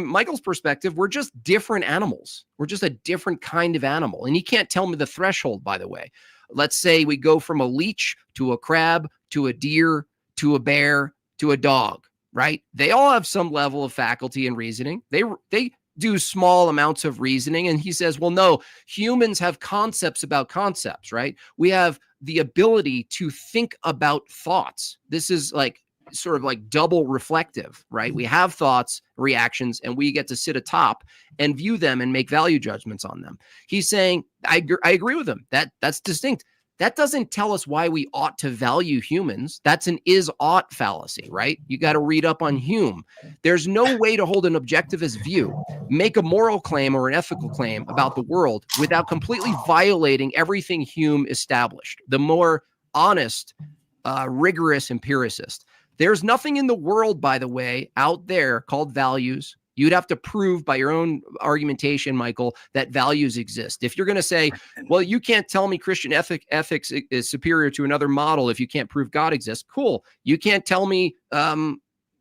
Michael's perspective, we're just different animals. We're just a different kind of animal. And he can't tell me the threshold, by the way. Let's say we go from a leech to a crab to a deer to a bear to a dog, right? They all have some level of faculty and reasoning. They do small amounts of reasoning. And he says, well, no, humans have concepts about concepts, right? We have the ability to think about thoughts. This is like sort of like double reflective, right? We have thoughts, reactions, and we get to sit atop and view them and make value judgments on them. He's saying, I agree with him. That's distinct. that doesn't tell us why we ought to value humans. That's an is-ought fallacy, right? You got to read up on Hume. There's no way to hold an objectivist view, make a moral claim or an ethical claim about the world without completely violating everything Hume established. The more honest, rigorous empiricist. There's nothing in the world, by the way, out there called values. You'd have to prove by your own argumentation, Michael, that values exist. If you're going to say, well, you can't tell me Christian ethics is superior to another model if you can't prove God exists. Cool. You can't tell me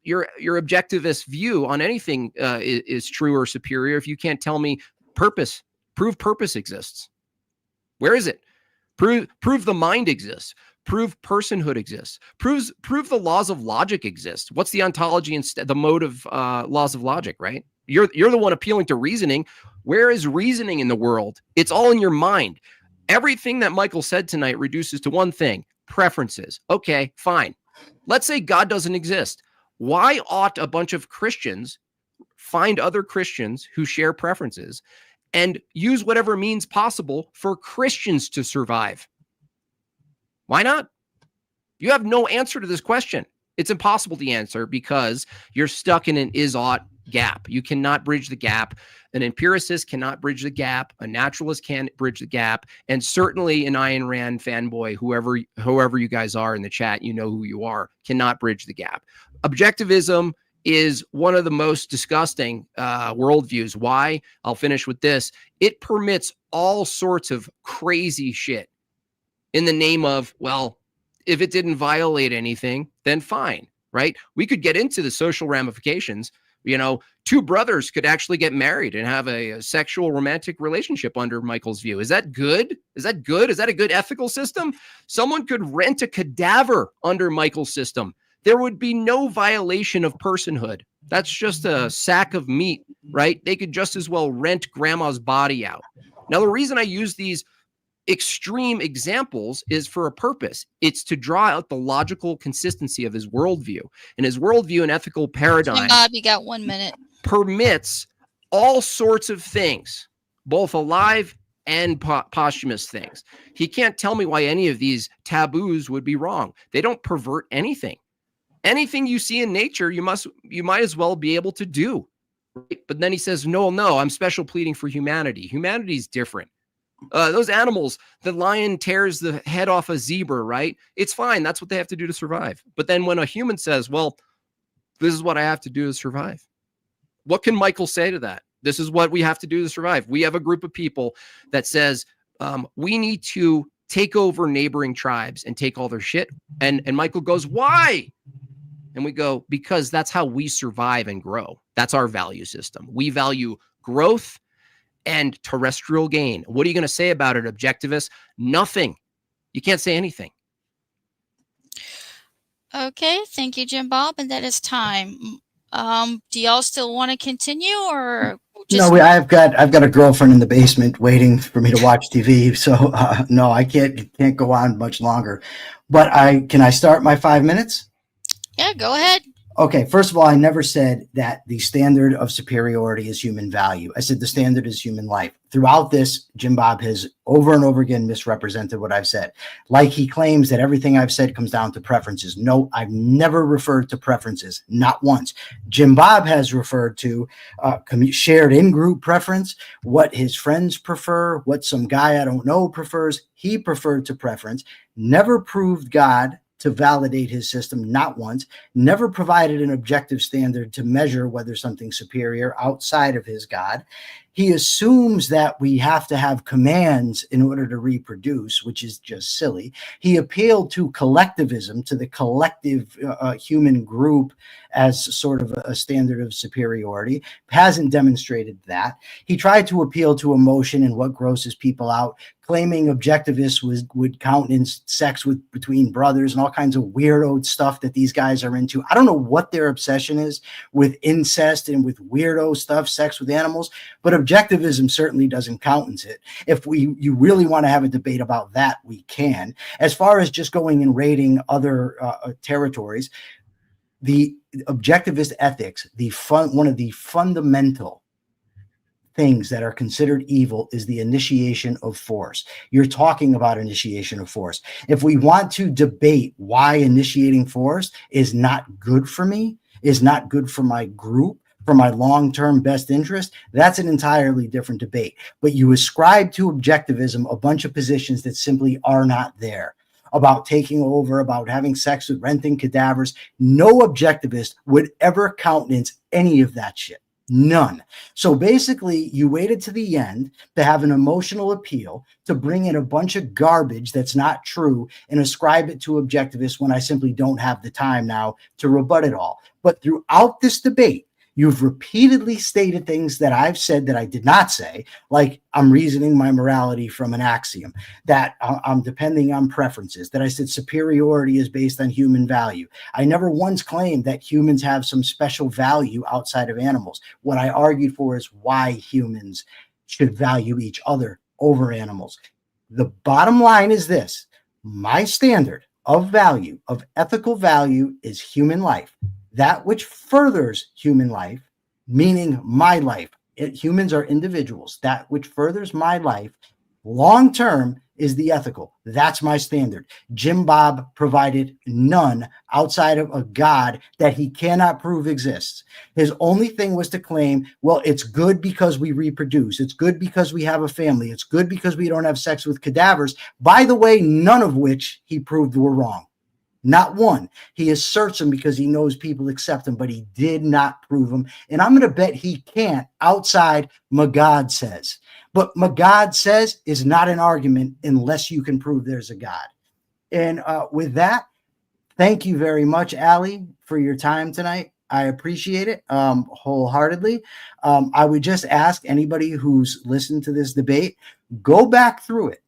your objectivist view on anything is true or superior if you can't tell me prove purpose exists. Where is it? Prove the mind exists. Prove personhood exists. Prove the laws of logic exist. What's the ontology and the mode of laws of logic, right? You're the one appealing to reasoning. Where is reasoning in the world? It's all in your mind. Everything that Michael said tonight reduces to one thing: preferences. Okay, fine. Let's say God doesn't exist. Why ought a bunch of Christians find other Christians who share preferences and use whatever means possible for Christians to survive? Why not? You have no answer to this question. It's impossible to answer because you're stuck in an is-ought gap. You cannot bridge the gap. An empiricist cannot bridge the gap. A naturalist can't bridge the gap. And certainly an Ayn Rand fanboy, whoever you guys are in the chat, you know who you are, cannot bridge the gap. Objectivism is one of the most disgusting worldviews. Why? I'll finish with this. It permits all sorts of crazy shit in the name of, well, if it didn't violate anything, then fine, right? We could get into the social ramifications. You know, two brothers could actually get married and have a sexual romantic relationship under Michael's view. Is that good? Is that good? Is that a good ethical system? Someone could rent a cadaver under Michael's system. There would be no violation of personhood. That's just a sack of meat, right? They could just as well rent grandma's body out. Now, the reason I use these extreme examples is for a purpose. It's to draw out the logical consistency of his worldview. And his worldview and ethical paradigm, Bob, you got 1 minute, permits all sorts of things, both alive and posthumous things. He can't tell me why any of these taboos would be wrong. They don't pervert anything. Anything you see in nature, you might as well be able to do. Right? But then he says, no, I'm special pleading for humanity. Humanity's different. Those animals, the lion tears the head off a zebra, right? It's fine. That's what they have to do to survive. But then when a human says, well, this is what I have to do to survive, what can Michael say to that? This is what we have to do to survive. We have a group of people that says we need to take over neighboring tribes and take all their shit. And Michael goes, why? And we go, because that's how we survive and grow. That's our value system. We value growth and terrestrial gain. What are you going to say about it, objectivist? Nothing. You can't say anything. Okay, thank you, Jimbob, and that is time. Do y'all still want to continue, or just... No, I've got a girlfriend in the basement waiting for me to watch TV. So no, I can't go on much longer. But can I start my 5 minutes? Yeah, go ahead. Okay, first of all, I never said that the standard of superiority is human value. I said the standard is human life. Throughout this, Jimbob has over and over again misrepresented what I've said. Like he claims that everything I've said comes down to preferences. No, I've never referred to preferences, not once. Jimbob has referred to shared in-group preference, what his friends prefer, what some guy I don't know prefers. He preferred to preference, never proved God to validate his system, not once, never provided an objective standard to measure whether something's superior outside of his God. He assumes that we have to have commands in order to reproduce, which is just silly. He appealed to collectivism, to the collective human group as sort of a standard of superiority, hasn't demonstrated that. He tried to appeal to emotion and what grosses people out, claiming objectivists would count in sex between brothers and all kinds of weirdo stuff that these guys are into. I don't know what their obsession is with incest and with weirdo stuff, sex with animals, but objectivism certainly doesn't countenance it. If you really want to have a debate about that, we can. As far as just going and raiding other territories, the objectivist ethics, one of the fundamental things that are considered evil is the initiation of force. You're talking about initiation of force. If we want to debate why initiating force is not good for me, is not good for my group, for my long-term best interest, that's an entirely different debate. But you ascribe to objectivism a bunch of positions that simply are not there. About taking over, about having sex with renting cadavers. No objectivist would ever countenance any of that shit. None. So basically, you waited to the end to have an emotional appeal, to bring in a bunch of garbage that's not true and ascribe it to objectivists when I simply don't have the time now to rebut it all. But throughout this debate, you've repeatedly stated things that I've said that I did not say, like I'm reasoning my morality from an axiom, that I'm depending on preferences, that I said superiority is based on human value. I never once claimed that humans have some special value outside of animals. What I argued for is why humans should value each other over animals. The bottom line is this: my standard of value, of ethical value, is human life. That which furthers human life, meaning my life. Humans are individuals. That which furthers my life long term is the ethical. That's my standard. Jimbob provided none outside of a God that he cannot prove exists. His only thing was to claim, well, it's good because we reproduce. It's good because we have a family. It's good because we don't have sex with cadavers. By the way, none of which he proved were wrong. Not one. He asserts them because he knows people accept him, but he did not prove them. And I'm going to bet he can't outside Magad says. But Magad says is not an argument unless you can prove there's a God. And with that, thank you very much, Allie, for your time tonight. I appreciate it wholeheartedly. I would just ask anybody who's listened to this debate, go back through it.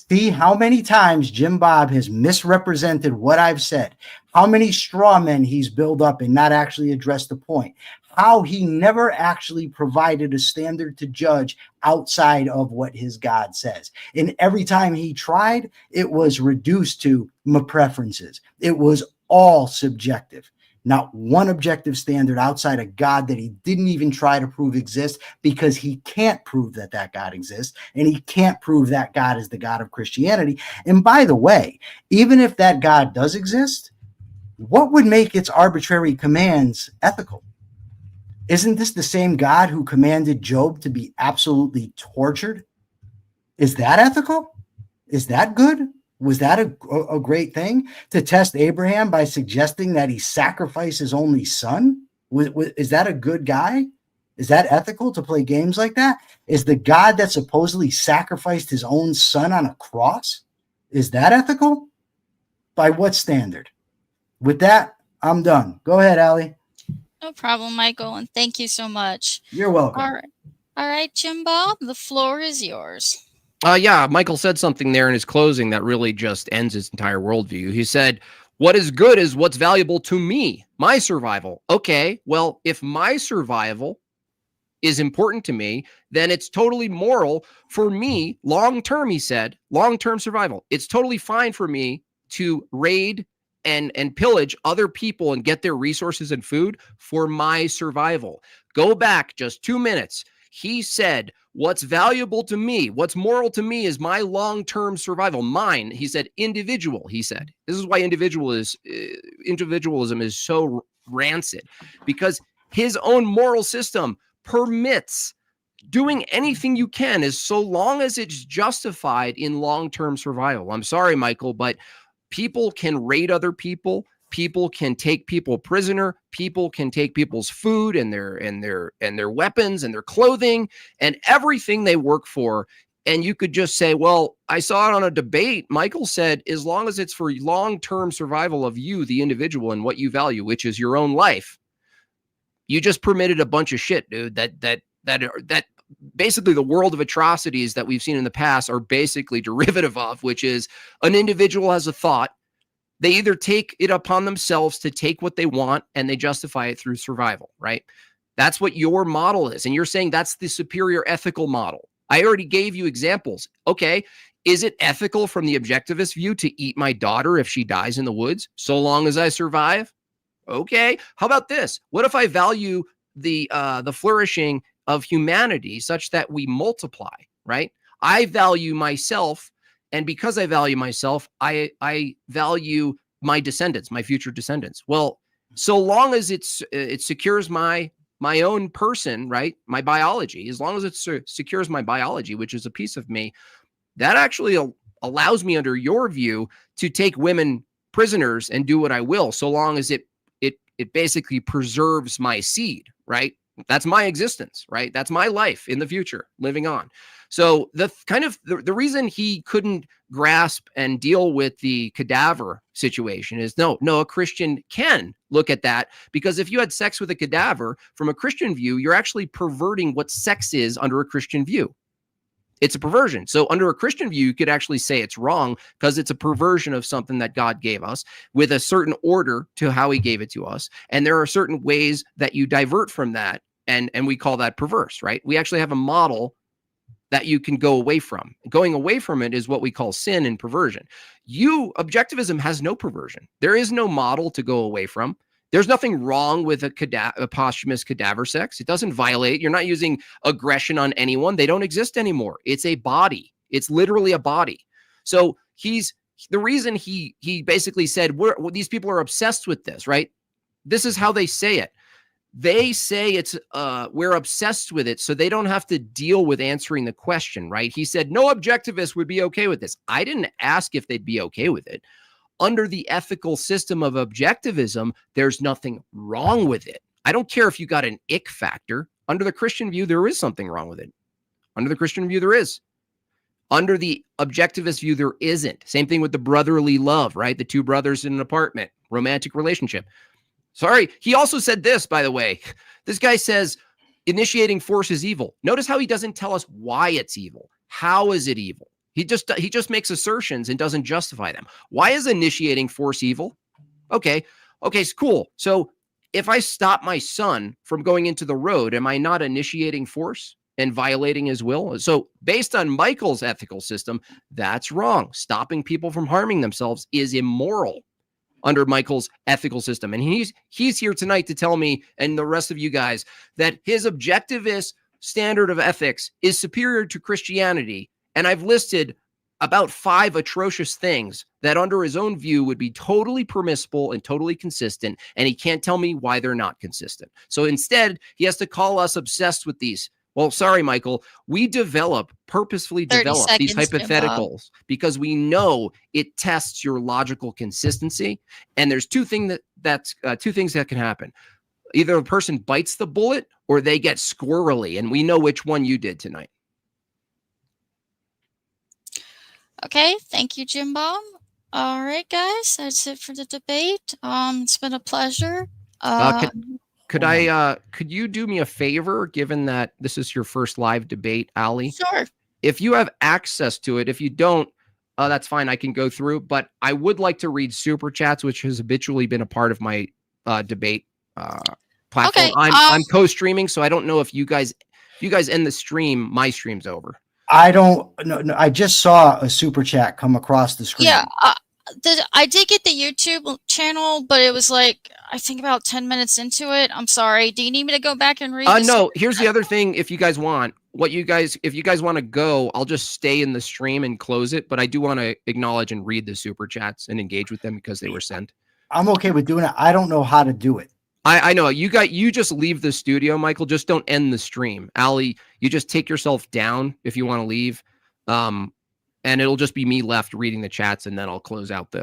See how many times Jimbob has misrepresented what I've said, how many straw men he's built up and not actually addressed the point, how he never actually provided a standard to judge outside of what his God says. And every time he tried, it was reduced to my preferences. It was all subjective. Not one objective standard outside a God that he didn't even try to prove exists, because he can't prove that that God exists, and he can't prove that God is the God of Christianity. And by the way, even if that God does exist, what would make its arbitrary commands ethical? Isn't this the same God who commanded Job to be absolutely tortured? Is that ethical? Is that good? Was that a great thing to test Abraham by suggesting that he sacrifice his only son? Is that a good guy? Is that ethical to play games like that? Is the God that supposedly sacrificed his own son on a cross, is that ethical? By what standard? With that, I'm done. Go ahead, Allie. No problem, Michael, and thank you so much. You're welcome. All right, Jimbob, the floor is yours. Yeah, Michael said something there in his closing that really just ends his entire worldview. He said, what is good is what's valuable to me, my survival. Okay, well, if my survival is important to me, then it's totally moral for me, long-term, he said, long-term survival. It's totally fine for me to raid and pillage other people and get their resources and food for my survival. Go back just 2 minutes. He said, what's valuable to me, what's moral to me is my long-term survival. Mine, he said, individual, he said. This is why individualism is so rancid, because his own moral system permits doing anything you can as so long as it's justified in long-term survival. I'm sorry, Michael, but people can raid other people. People can take people prisoner. People can take people's food and their weapons and their clothing and everything they work for. And you could just say, well, I saw it on a debate. Michael said, as long as it's for long-term survival of you, the individual, and what you value, which is your own life, you just permitted a bunch of shit, dude. That basically the world of atrocities that we've seen in the past are basically derivative of, which is an individual has a thought. They either take it upon themselves to take what they want and they justify it through survival, right? That's what your model is. And you're saying that's the superior ethical model. I already gave you examples. Okay, is it ethical from the objectivist view to eat my daughter if she dies in the woods, so long as I survive? Okay, how about this? What if I value the flourishing of humanity such that we multiply, right? I value myself, and because I value myself, I value my descendants, my future descendants. Well, so long as it secures my own person, right? My biology, as long as it secures my biology, which is a piece of me, that actually allows me, under your view, to take women prisoners and do what I will, so long as it basically preserves my seed, right? That's my existence, right? That's my life in the future, living on. So the reason he couldn't grasp and deal with the cadaver situation is no, a Christian can look at that, because if you had sex with a cadaver from a Christian view, you're actually perverting what sex is under a Christian view. It's a perversion. So under a Christian view, you could actually say it's wrong because it's a perversion of something that God gave us with a certain order to how he gave it to us. And there are certain ways that you divert from that. And we call that perverse, right? We actually have a model that you can go away from. Going away from it is what we call sin and perversion. Objectivism has no perversion. There is no model to go away from. There's nothing wrong with a posthumous cadaver sex. It doesn't violate. You're not using aggression on anyone. They don't exist anymore. It's a body. It's literally a body. So the reason he basically said, these people are obsessed with this, right? This is how they say it. They say it's we're obsessed with it, so they don't have to deal with answering the question, right? He said no objectivist would be okay with this. I didn't ask if they'd be okay with it. Under the ethical system of objectivism, there's nothing wrong with it. I don't care if you got an ick factor. Under the Christian view, there is something wrong with it. Under the Christian view, there is. Under the objectivist view, there isn't. Same thing with the brotherly love, right? The two brothers in an apartment, romantic relationship. Sorry. He also said this, by the way. This guy says initiating force is evil. Notice how he doesn't tell us why it's evil. How is it evil? He just makes assertions and doesn't justify them. Why is initiating force evil? Okay, cool. So if I stop my son from going into the road, am I not initiating force and violating his will? So based on Michael's ethical system, that's wrong. Stopping people from harming themselves is immoral under Michael's ethical system. And he's here tonight to tell me and the rest of you guys that his objectivist standard of ethics is superior to Christianity. And I've listed about 5 atrocious things that under his own view would be totally permissible and totally consistent. And he can't tell me why they're not consistent. So instead, he has to call us obsessed with these. Well, sorry, Michael, we purposefully develop these hypotheticals because we know it tests your logical consistency. And there's two things that can happen. Either a person bites the bullet or they get squirrely. And we know which one you did tonight. Okay, thank you, Jimbob. All right, guys, that's it for the debate. It's been a pleasure. Could you do me a favor, given that this is your first live debate, Allie? Sure. If you have access to it, if you don't, that's fine. I can go through, but I would like to read super chats, which has habitually been a part of my debate platform. Okay, I'm co-streaming, so I don't know if you guys end the stream, my stream's over. I don't know. No, I just saw a super chat come across the screen. Yeah, I did get the YouTube channel, but it was like, I think about 10 minutes into it. I'm sorry. Do you need me to go back and read? No, here's the other thing. If you guys want, if you guys want to go, I'll just stay in the stream and close it. But I do want to acknowledge and read the super chats and engage with them because they were sent. I'm okay with doing it. I don't know how to do it. I know you just leave the studio, Michael. Just don't end the stream. Allie, you just take yourself down if you want to leave. And it'll just be me left reading the chats, and then I'll close out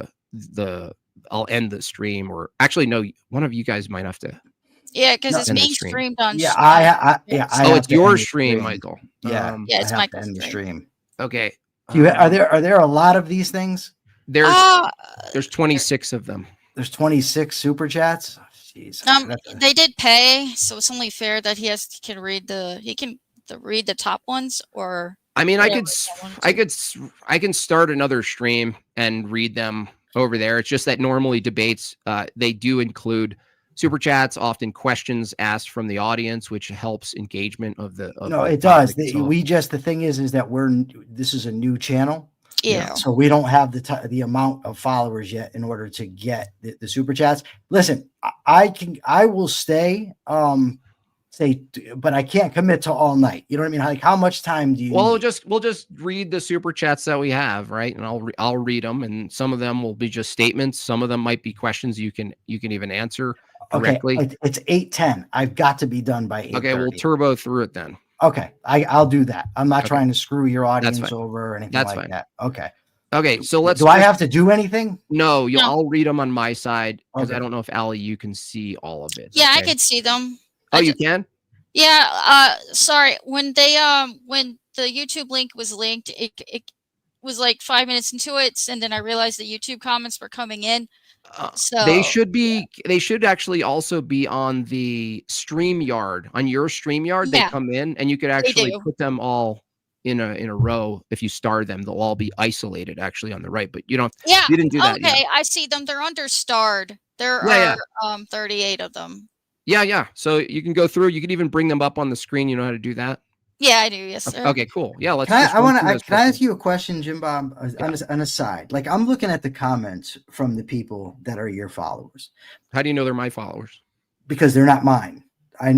I'll end the stream. Or actually, no, one of you guys might have to. Yeah, because it's being streamed on. Yeah, it's your stream, Michael. Yeah, it's Michael's end the stream. Okay. Are there a lot of these things? There's 26 of them. There's 26 super chats. Jeez. They did pay, so it's only fair that he can read the top ones. Or I mean, I can start another stream and read them over there. It's just that normally debates they do include super chats, often questions asked from the audience, which helps engagement of the. It does. The thing is that this is a new channel. Yeah. So we don't have the amount of followers yet in order to get the super chats. Listen, I will stay say, but I can't commit to all night. You know what I mean? Like, how much time do you Well, need? we'll just read the super chats that we have, right? And I'll read them, and some of them will be just statements. Some of them might be questions you can even answer directly. Okay, it's 8:10. I've got to be done by 8:30. Okay, we'll turbo through it then. Okay, I'll do that. I'm not Okay. trying to screw your audience That's fine. over or anything That's like fine. that. Okay. Okay, so let's. Do I have to do anything? No, No. I'll read them on my side because Okay. I don't know if Allie, you can see all of it. Yeah, I okay? could see them. Oh, I you ju- can? Yeah, sorry. When the YouTube link was linked, it was like 5 minutes into it, and then I realized the YouTube comments were coming in. So They should actually also be on the StreamYard. On your StreamYard, they Yeah. come in, and you could actually do. put them all in a row. If you star them, they'll all be isolated actually on the right, but you don't. Yeah. You didn't do that Okay, yet. I see them. They're under starred. There Yeah, are 38 of them. Yeah. So you can go through. You can even bring them up on the screen. You know how to do that? Yeah, I do. Yes, sir. Okay, cool. Yeah, let's. Can just I run want through to? those Can I questions. ask you a question, Jim Bob? On a side, like I'm looking at the comments from the people that are your followers How do you know they're my followers? because they're not mine. I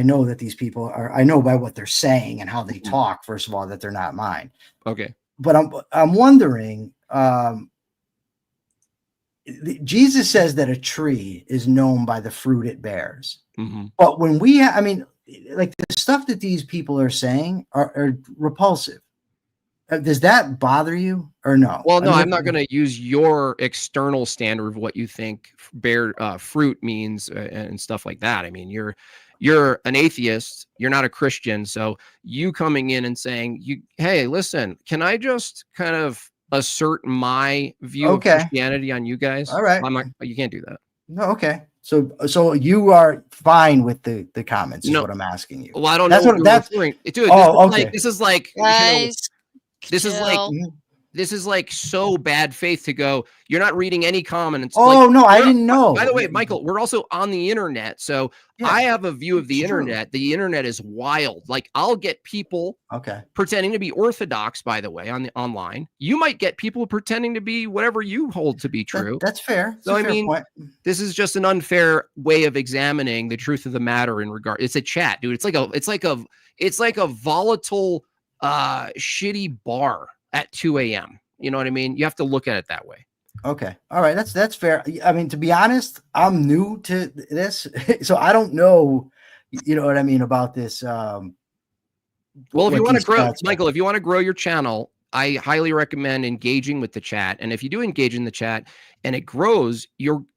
know that these people are. I know by what they're saying and how they talk. First of all, that they're not mine. Okay. But I'm wondering. Jesus says that a tree is known by the fruit it bears. Mm-hmm. But when I mean, like the stuff that these people are saying are repulsive. Does that bother you or no? Well, no, I mean, I'm not going to use your external standard of what you think fruit means and stuff like that. I mean, you're an atheist. You're not a Christian. So you coming in and saying, hey, listen, can I just kind of assert my view of Christianity on you guys? All right. You can't do that. No. Okay. So you are fine with the comments is what I'm asking you. Well, I don't know. Dude, okay. This is like, Guys, this is like so bad faith to go. You're not reading any comments. No, I didn't know. By the way, Michael, we're also on the internet, so I have a view of the internet. The internet is wild. Like I'll get people pretending to be orthodox. By the way, online, you might get people pretending to be whatever you hold to be true. That's fair. So I mean, this is just an unfair way of examining the truth of the matter in regard. It's a chat, dude. It's like a volatile, shitty bar at 2 a.m. You know what I mean? You have to look at it that way. Okay. All right. That's fair. I mean, to be honest, I'm new to this, so I don't know, you know what I mean, about this. Well, if you want to grow, Michael, if you want to grow your channel, I highly recommend engaging with the chat. And if you do engage in the chat and it grows,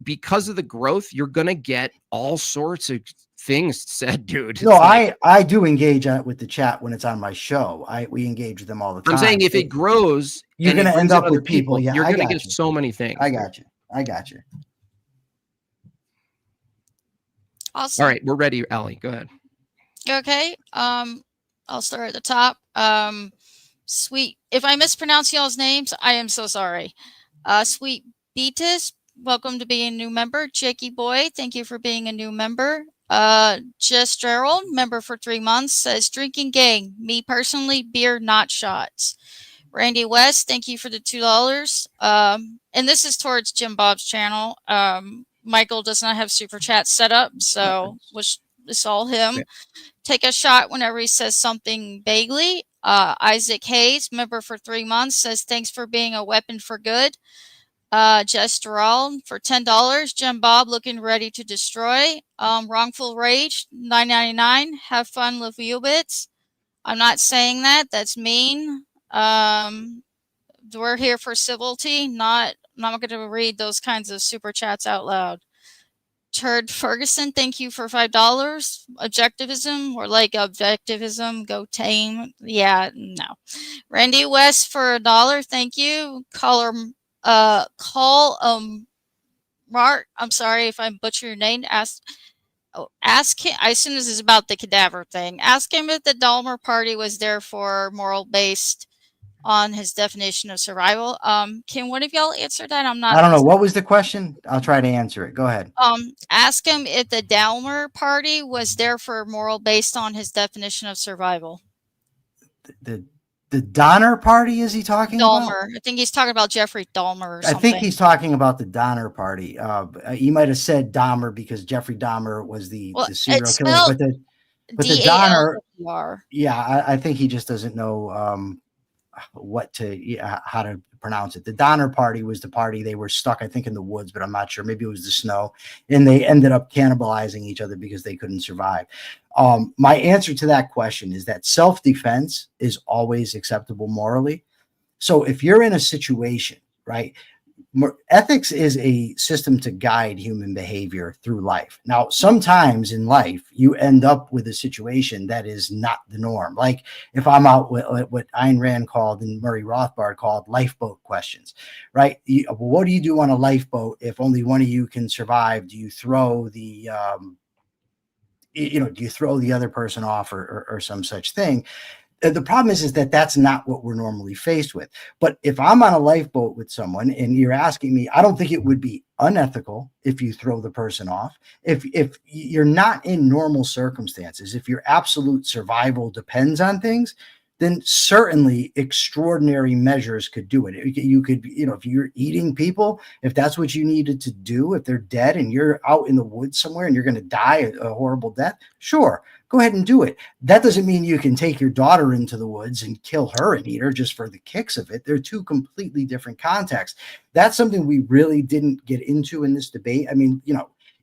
because of the growth, you're going to get all sorts of things said, dude. No, I do engage with the chat when it's on my show. We engage with them all the time. I'm saying if it grows, you're going to end up with people. Yeah, you're going to get so many things. I got you. Awesome. All right, we're ready, Allie. Go ahead. Okay. I'll start at the top. Sweet. If I mispronounce y'all's names, I am so sorry. Sweet Beatus, welcome to being a new member. Jakey Boy, thank you for being a new member. Jess Gerald, member for 3 months, says drinking gang. Me personally, beer, not shots. Randy West, thank you for the $2. And this is towards Jim Bob's channel. Michael does not have super chat set up, so it's all him. Okay. Take a shot whenever he says something vaguely. Isaac Hayes, member for 3 months, says thanks for being a weapon for good. Jess Gerald for $10. Jim Bob looking ready to destroy. Wrongful Rage, $9.99. Have fun, Liebowitz. I'm not saying that. That's mean. We're here for civility. I'm not going to read those kinds of super chats out loud. Turd Ferguson, thank you for $5. Objectivism, or like objectivism, go tame. Yeah, no. Randy West for $1, thank you. Mark, I'm sorry if I butcher your name. Ask him, I assume this is about the cadaver thing. Ask him if the Dahmer Party was therefore moral based on his definition of survival. Can one of y'all answer that? I don't know. What was the question? I'll try to answer it. Go ahead. Ask him if the Dahmer Party was therefore moral based on his definition of survival. The Donner Party, is he talking about? I think he's talking about Jeffrey Dahmer or something. I think he's talking about the Donner Party. He might have said Dahmer because Jeffrey Dahmer was the serial killer. But the Donner, yeah, I think he just doesn't know how to pronounce it. The Donner Party was the party. They were stuck, I think, in the woods, but I'm not sure. Maybe it was the snow, and they ended up cannibalizing each other because they couldn't survive. My answer to that question is that self-defense is always acceptable morally. So if you're in a situation, right, ethics is a system to guide human behavior through life. Now, sometimes in life, you end up with a situation that is not the norm. Like if I'm out with what Ayn Rand called and Murray Rothbard called lifeboat questions, right? What do you do on a lifeboat if only one of you can survive? Do you throw the, do you throw the other person off or some such thing? The problem is that that's not what we're normally faced with. But if I'm on a lifeboat with someone and you're asking me, I don't think it would be unethical if you throw the person off. If you're not in normal circumstances, if your absolute survival depends on things, then certainly extraordinary measures could do it. You could, if you're eating people, if that's what you needed to do, if they're dead and you're out in the woods somewhere and you're going to die a horrible death, sure, go ahead and do it. That doesn't mean you can take your daughter into the woods and kill her and eat her just for the kicks of it. They're two completely different contexts. That's something we really didn't get into in this debate. I mean,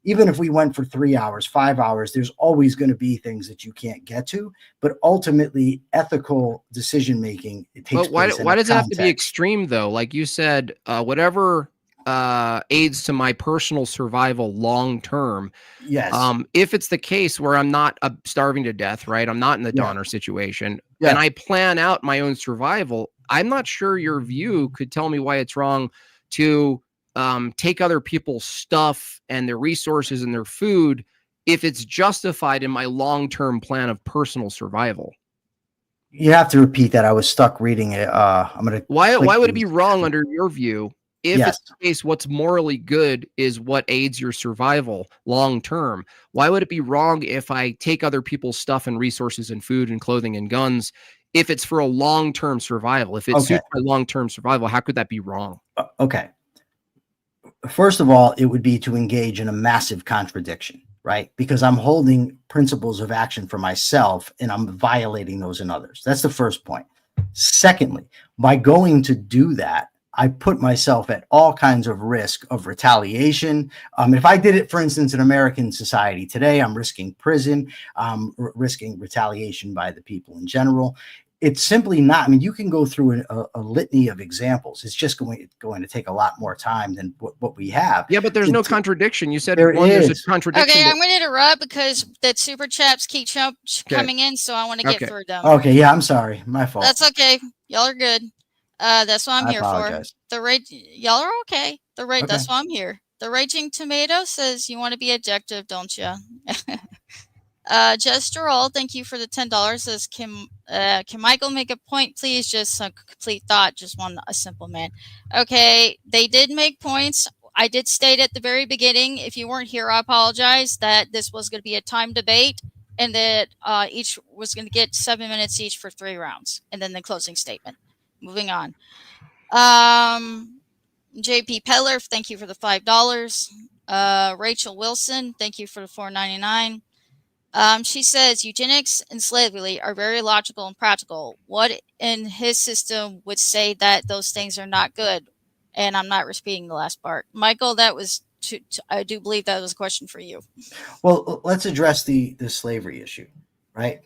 even if we went for 3 hours, 5 hours, there's always going to be things that you can't get to. But ultimately, ethical decision making, it takes. But why does it have to be extreme though? Like you said, whatever aids to my personal survival long term. Yes. If it's the case where I'm not starving to death, right? I'm not in the Donner situation, and I plan out my own survival. I'm not sure your view could tell me why it's wrong to take other people's stuff and their resources and their food if it's justified in my long-term plan of personal survival. You have to repeat that. I was stuck reading it. I'm gonna. Why would it be wrong under your view? If it's the case, what's morally good is what aids your survival long term. Why would it be wrong if I take other people's stuff and resources and food and clothing and guns if it's for a long-term survival? If it suits my long-term survival, how could that be wrong? Okay. First of all, it would be to engage in a massive contradiction, right? Because I'm holding principles of action for myself and I'm violating those in others. That's the first point. Secondly, by going to do that, I put myself at all kinds of risk of retaliation. If I did it, for instance, in American society today, I'm risking prison, risking retaliation by the people in general. It's simply not. I mean, you can go through a litany of examples. It's just going to take a lot more time than what we have. Yeah, but there's no contradiction. You said there's a contradiction. Okay, I'm going to interrupt because the super chats keep coming in, so I want to get through them. Okay, yeah, I'm sorry. My fault. That's okay. Y'all are good. That's what I'm here apologize. For. Y'all are okay. That's why I'm here. The Raging Tomato says, you want to be objective, don't you? Jester All, thank you for the $10. Says, can Michael make a point, please? Just a complete thought. Just a simple man. Okay, they did make points. I did state at the very beginning, if you weren't here, I apologize, that this was going to be a time debate and that each was going to get 7 minutes each for 3 rounds. And then the closing statement. Moving on. JP Peller, thank you for the $5. Rachel Wilson, thank you for the $4.99. She says eugenics and slavery are very logical and practical. What in his system would say that those things are not good? And I'm not repeating the last part. Michael, that was I do believe that was a question for you. Well, let's address the slavery issue, right?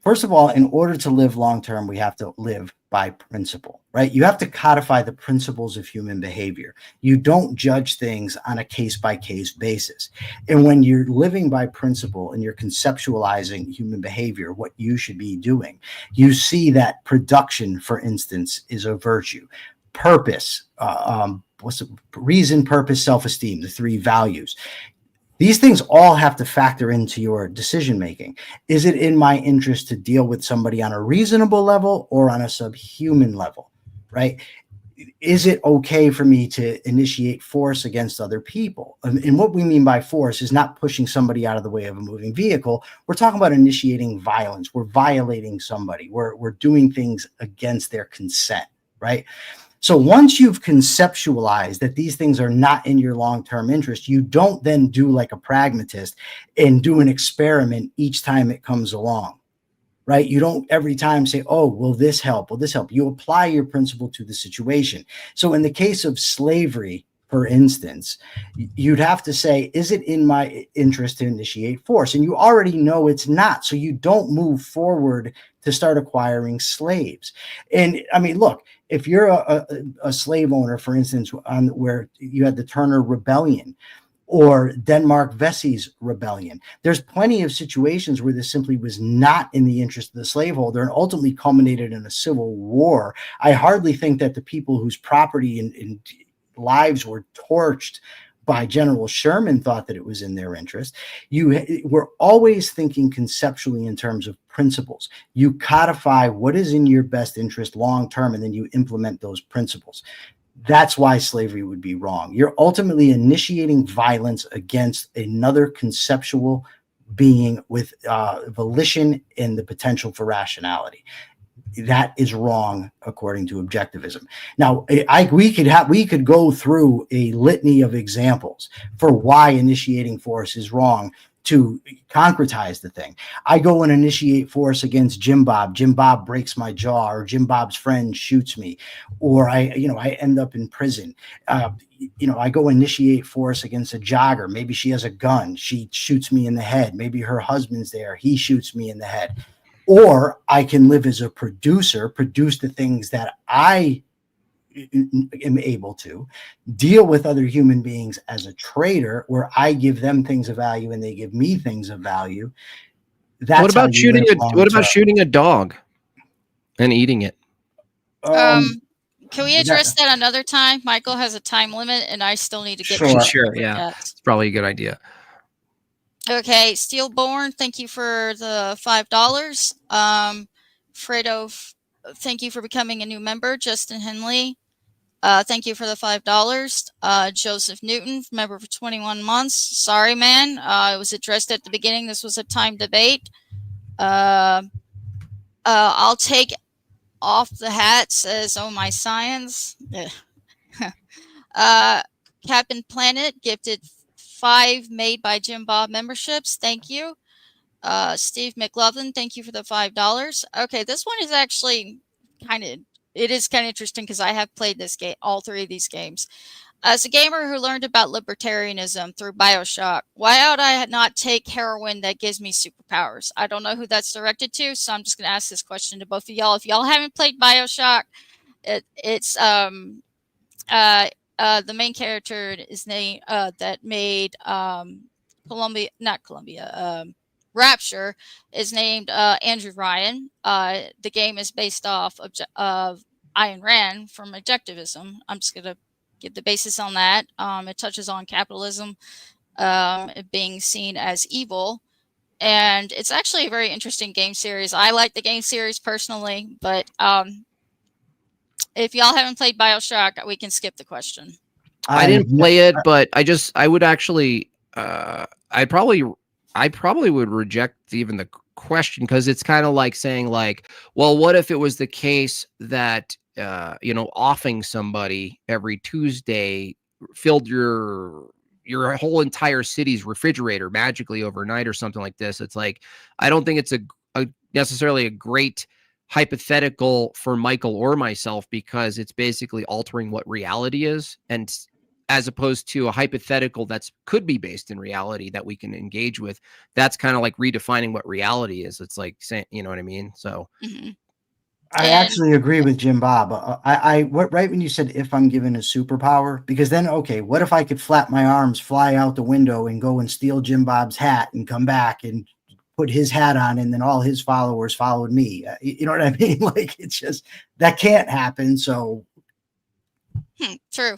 First of all, in order to live long-term, we have to live by principle, right? You have to codify the principles of human behavior. You don't judge things on a case-by-case basis. And when you're living by principle and you're conceptualizing human behavior, what you should be doing, you see that production, for instance, is a virtue. Purpose, reason, purpose, self-esteem, the 3 values. These things all have to factor into your decision making. Is it in my interest to deal with somebody on a reasonable level or on a subhuman level, right? Is it okay for me to initiate force against other people? And what we mean by force is not pushing somebody out of the way of a moving vehicle. We're talking about initiating violence. We're violating somebody. We're doing things against their consent, right? So once you've conceptualized that these things are not in your long-term interest, you don't then do like a pragmatist and do an experiment each time it comes along, right? You don't every time say, oh, will this help? Will this help? You apply your principle to the situation. So in the case of slavery, for instance, you'd have to say, is it in my interest to initiate force? And you already know it's not. So you don't move forward to start acquiring slaves. And I mean, look, if you're a slave owner, for instance, on where you had the Turner Rebellion or Denmark Vesey's rebellion, there's plenty of situations where this simply was not in the interest of the slaveholder and ultimately culminated in a civil war. I hardly think that the people whose property and lives were torched by General Sherman thought that it was in their interest. We're always thinking conceptually in terms of principles. You codify what is in your best interest long term, and then you implement those principles. That's why slavery would be wrong. You're ultimately initiating violence against another conceptual being with volition and the potential for rationality. That is wrong according to objectivism. Now, we could go through a litany of examples for why initiating force is wrong to concretize the thing. I go and initiate force against Jimbob. Jimbob breaks my jaw, or Jimbob's friend shoots me, or I end up in prison. I go initiate force against a jogger. Maybe she has a gun. She shoots me in the head. Maybe her husband's there. He shoots me in the head. Or I can live as a producer, produce the things that I am able to, deal with other human beings as a trader, where I give them things of value and they give me things of value. That's what about shooting a dog and eating it? Can we address that another time? Michael has a time limit, and I still need to get sure. Yeah, it's probably a good idea. Okay, Steelborn, thank you for the $5. Fredo, thank you for becoming a new member. Justin Henley, thank you for the $5. Joseph Newton, member for 21 months. Sorry, man. It was addressed at the beginning. This was a time debate. I'll take off the hat, says Oh My Science. Captain Planet gifted 5 made by Jimbob memberships. Thank you. Steve McLovin, thank you for the $5. Okay, this one is actually kind of interesting because I have played this game, all 3 of these games. As a gamer who learned about libertarianism through BioShock, why would I not take heroin that gives me superpowers? I don't know who that's directed to, so I'm just going to ask this question to both of y'all. If y'all haven't played BioShock, it's the main character is named that made Rapture is named Andrew Ryan. The game is based off of Ayn Rand from Objectivism. I'm just going to give the basis on that. It touches on capitalism being seen as evil. And it's actually a very interesting game series. I like the game series personally, but if y'all haven't played BioShock, we can skip the question. I didn't play it, but I would actually, I probably would reject even the question, because it's kind of like saying like, well, what if it was the case that, offing somebody every Tuesday filled your whole entire city's refrigerator magically overnight or something like this. It's like, I don't think it's a necessarily a great hypothetical for Michael or myself, because it's basically altering what reality is, and as opposed to a hypothetical that's could be based in reality that we can engage with. That's kind of like redefining what reality is. It's like saying, you know what I mean? So I actually agree with Jimbob. Right when you said, if I'm given a superpower, because then, okay, what if I could flap my arms, fly out the window and go and steal Jimbob's hat and come back and put his hat on, and then all his followers followed me? You know what I mean? Like, it's just, that can't happen. So true.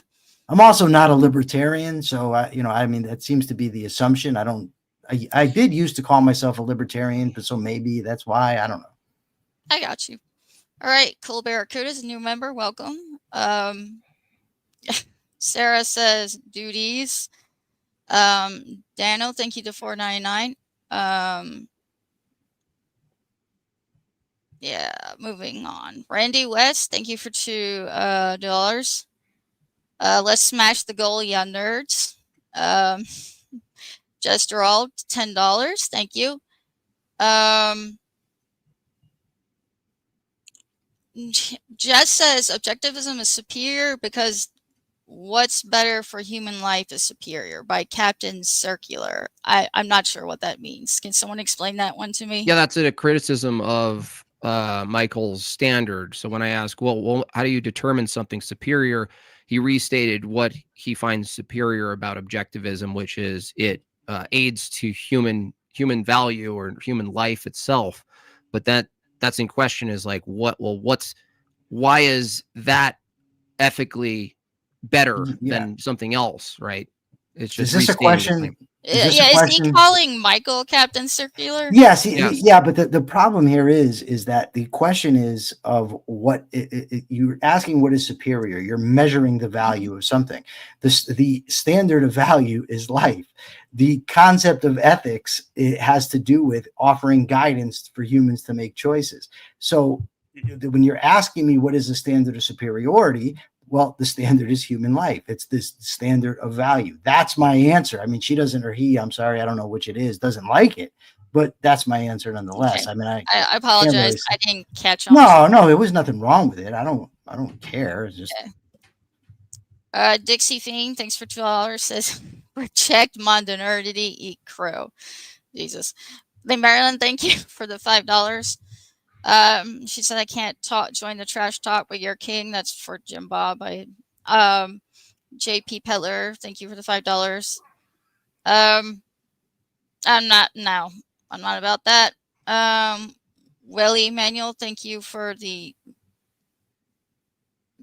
I'm also not a libertarian. So, I mean, that seems to be the assumption. I did used to call myself a libertarian, but so maybe that's why. I don't know. I got you. All right. Cool Barracuda is a new member. Welcome. Sarah says duties. Daniel, thank you to $4.99. Yeah, moving on. Randy West, thank you for $2. Let's smash the goal, ya nerds. Jester All, $10. Thank you. Jess says objectivism is superior because what's better for human life is superior by Captain Circular. I'm not sure what that means. Can someone explain that one to me? Yeah, that's a criticism of Michael's standard. So when I ask, well, how do you determine something superior? He restated what he finds superior about objectivism, which is it aids to human value or human life itself. But that's in question is like why is that ethically better than something else, right? It's just is this a question? Is he calling Michael Captain Circular? Yes, Yes. Yeah, but the problem here is that the question is of what you're asking. What is superior? You're measuring the value of something. The standard of value is life. The concept of ethics, it has to do with offering guidance for humans to make choices. So when you're asking me what is the standard of superiority, well, the standard is human life. It's this standard of value. That's my answer. I mean, she doesn't, or he, I'm sorry, I don't know which it is, doesn't like it, but that's my answer nonetheless. Okay. I mean, I apologize. really I didn't catch on. No, it was nothing wrong with it. I don't care. It's just. Okay. Dixie Fiend, thanks for $2. Says reject modernity, eat crow. Jesus. Hey, Marilyn, thank you for the $5. She said I can't join the trash talk, but you're king. That's for Jimbob. JP Peddler, thank you for the $5. I'm not about that. Willie Manuel, thank you for the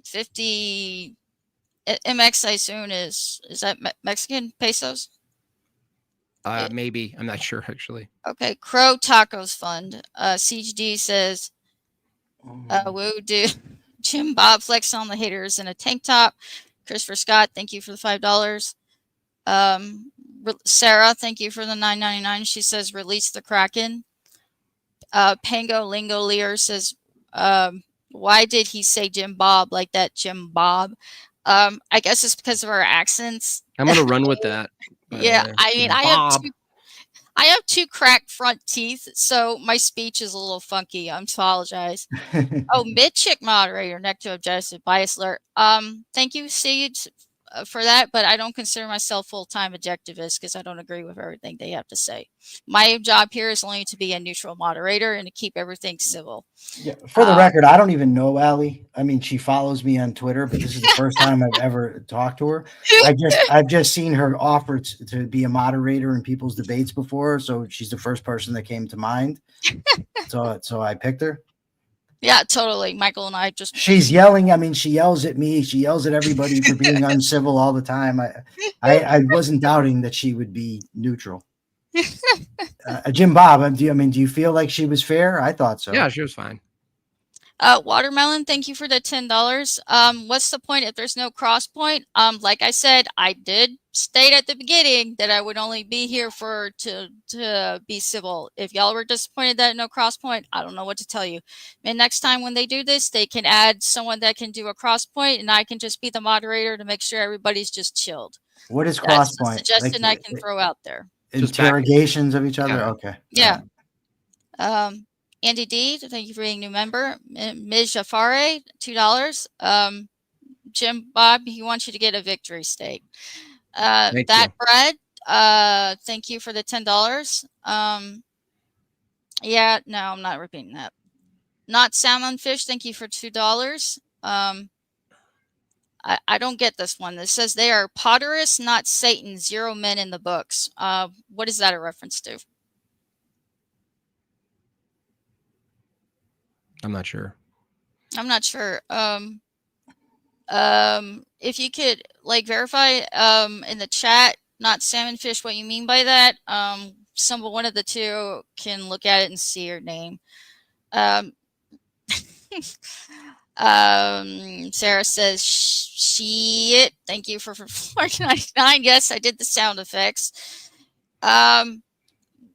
50 MX. I assume is that Mexican pesos? Maybe. I'm not sure actually. Okay. Crow Tacos Fund. Siege D says, woo do Jimbob flex on the haters in a tank top. Christopher Scott, thank you for the $5. Sarah, thank you for the $9.99. She says, release the Kraken. Pango Lingo Lear says, why did he say Jimbob like that, Jimbob? I guess it's because of our accents. I'm going to run with that. Yeah, I mean, I have two cracked front teeth, so my speech is a little funky. I apologize. Oh, mid-chick moderator, next to objective bias alert. Thank you, Siege, for that, but I don't consider myself full-time objectivist because I don't agree with everything they have to say. My job here is only to be a neutral moderator and to keep everything civil. Yeah, for the record, I don't even know Allie. I mean, she follows me on Twitter, but this is the first time I've ever talked to her. I've just seen her offer to be a moderator in people's debates before, so she's the first person that came to mind. So I picked her. Yeah, totally. Michael and I just. She's yelling. I mean, she yells at me. She yells at everybody for being uncivil all the time. I wasn't doubting that she would be neutral. Jimbob, do you feel like she was fair? I thought so. Yeah, she was fine. Watermelon, thank you for the $10. What's the point if there's no cross point? Like I said, I did state at the beginning that I would only be here to be civil. If y'all were disappointed that no cross point, I don't know what to tell you. And next time when they do this, they can add someone that can do a cross point, and I can just be the moderator to make sure everybody's just chilled. What is cross point? That's a suggestion I can throw out there. Interrogations of each other? Yeah. Okay. Yeah. Andy D, thank you for being a new member. Ms. Jafare, $2. Jimbob, he wants you to get a victory steak. Bread, thank you for the $10. Yeah, no, I'm not repeating that. Not salmon fish, thank you for $2. I don't get this one. It says they are potterists, not Satan, 0 men in the books. What is that a reference to? I'm not sure. If you could verify in the chat, not salmon fish, what you mean by that. One of the two can look at it and see your name. Sarah says shit. Thank you for $4.99. Yes, I did the sound effects.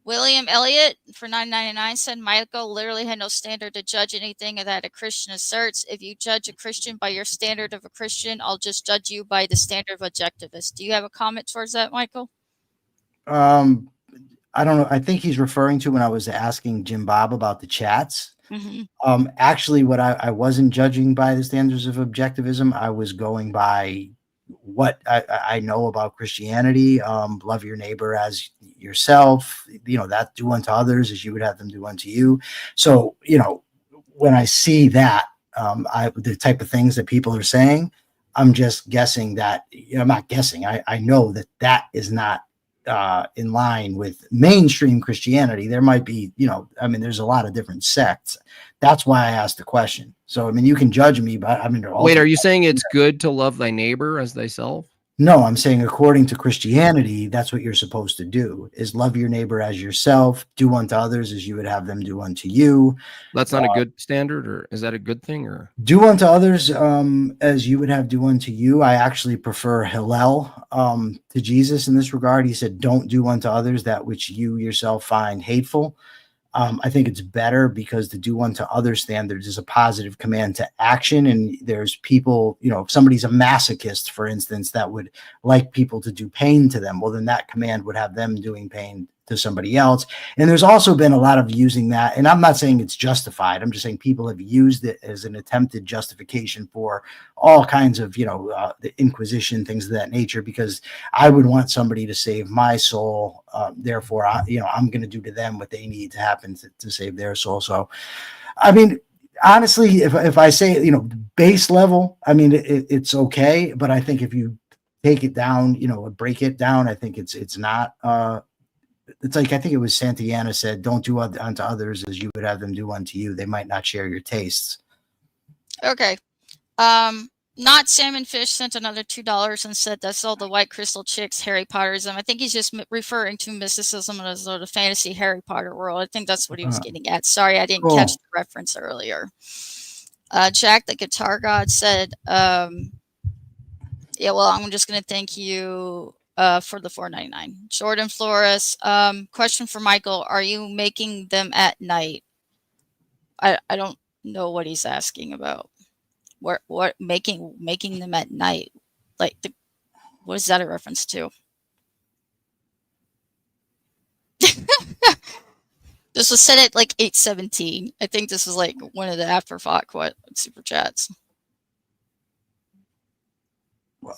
William Elliott for $9.99 said Michael literally had no standard to judge anything that a Christian asserts. If you judge a Christian by your standard of a Christian, I'll just judge you by the standard of objectivist. Do you have a comment towards that, Michael? I don't know. I think he's referring to when I was asking Jimbob about the chats. Actually, what I wasn't judging by the standards of objectivism. I was going by what I know about Christianity. Love your neighbor as yourself. That do unto others as you would have them do unto you. So, when I see that, the type of things that people are saying, I'm just guessing that, I'm not guessing. I know that is not in line with mainstream Christianity. There might be, there's a lot of different sects. That's why I asked the question. So, you can judge me, but wait, are you saying it's good to love thy neighbor as thyself? No, I'm saying according to Christianity, that's what you're supposed to do, is love your neighbor as yourself, do unto others as you would have them do unto you. That's not a good standard, or is that a good thing? Or do unto others as you would have do unto you. I actually prefer Hillel to Jesus in this regard. He said, don't do unto others that which you yourself find hateful. I think it's better because the do unto other standards is a positive command to action. And there's people, if somebody's a masochist, for instance, that would like people to do pain to them, well, then that command would have them doing pain to somebody else. And there's also been a lot of using that. And I'm not saying it's justified. I'm just saying people have used it as an attempted justification for all kinds of, the Inquisition, things of that nature, because I would want somebody to save my soul. Therefore, I'm going to do to them what they need to happen to save their soul. So, honestly, if I say, base level, it's okay. But I think if you take it down, break it down, I think it's not, it's like, I think it was Santayana said, don't do unto others as you would have them do unto you. They might not share your tastes. Okay. Not Salmon Fish sent another $2 and said that's all the white crystal chicks, Harry Potterism. I think he's just referring to mysticism as the fantasy Harry Potter world. I think that's what he was getting at. Sorry, I didn't catch the reference earlier. Jack, the guitar god, said, yeah, well, I'm just going to thank you for the $4.99. Jordan Flores, question for Michael: are you making them at night? I don't know what he's asking about. What making them at night? Like, what is that a reference to? This was said at like 8:17. I think this was like one of the afterthought super chats.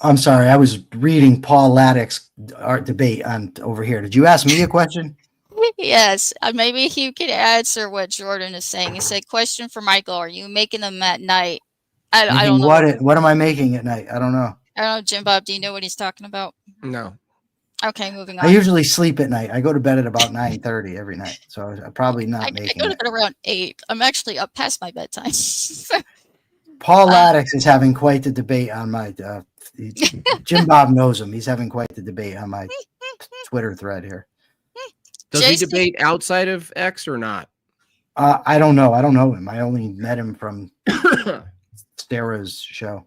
I'm sorry, I was reading Paul Laddick's art debate on over here. Did you ask me a question? Yes, maybe you could answer what Jordan is saying. He said, question for Michael: are you making them at night? I don't know. What am I making at night? I don't know. I don't know, Jimbob. Do you know what he's talking about? No. Okay, moving on. I usually sleep at night. I go to bed at about 9:30 every night, so I'm probably not making. I go to bed around 8. I'm actually up past my bedtime. Paul Laddick is having quite the debate on my. Jimbob knows him. He's having quite the debate on my Twitter thread here. Does he debate outside of X or not? I don't know. I don't know him. I only met him from Stara's show.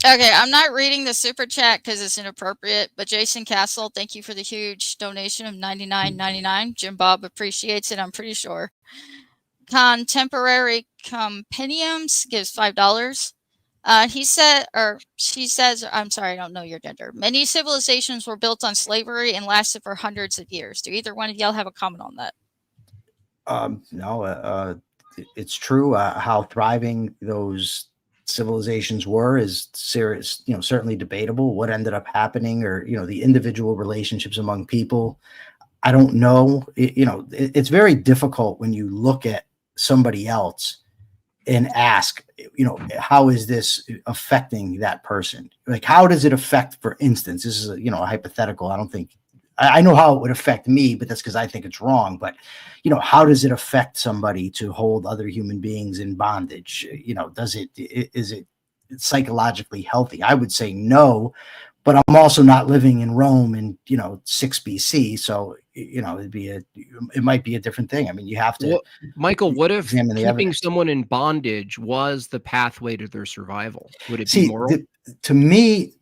Okay, I'm not reading the super chat because it's inappropriate, but Jason Castle, thank you for the huge donation of $99.99. Jimbob appreciates it, I'm pretty sure. Contemporary Compendiums gives $5. He said, or she says, I'm sorry, I don't know your gender. Many civilizations were built on slavery and lasted for hundreds of years. Do either one of y'all have a comment on that? No, it's true. How thriving those civilizations were is serious, certainly debatable. What ended up happening, or the individual relationships among people, I don't know. It's very difficult when you look at somebody else and ask, how is this affecting that person? Like, how does it affect, for instance, this is a hypothetical. I know how it would affect me, but that's because I think it's wrong. But, how does it affect somebody to hold other human beings in bondage? Is it psychologically healthy? I would say no, but I'm also not living in Rome in, 6 BC. So, it might be a different thing. You have to. Michael, what if keeping someone in bondage was the pathway to their survival? Would it be moral? To me,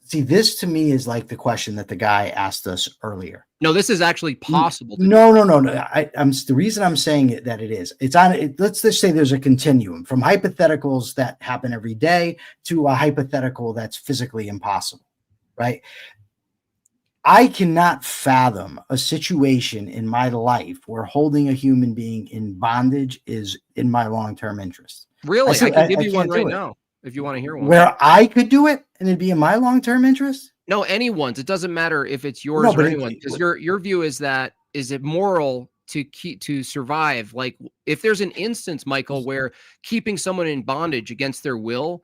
See, this to me is like the question that the guy asked us earlier. No, this is actually possible. No. The reason I'm saying it, that it is, it's on it. Let's just say there's a continuum from hypotheticals that happen every day to a hypothetical that's physically impossible, right? I cannot fathom a situation in my life where holding a human being in bondage is in my long-term interest. Really? I can give you one right now if you want to hear one. Where I could do it and it'd be in my long-term interest? No, anyone's. It doesn't matter if it's yours or anyone, because your view is that is it moral to survive? Like if there's an instance, Michael, where keeping someone in bondage against their will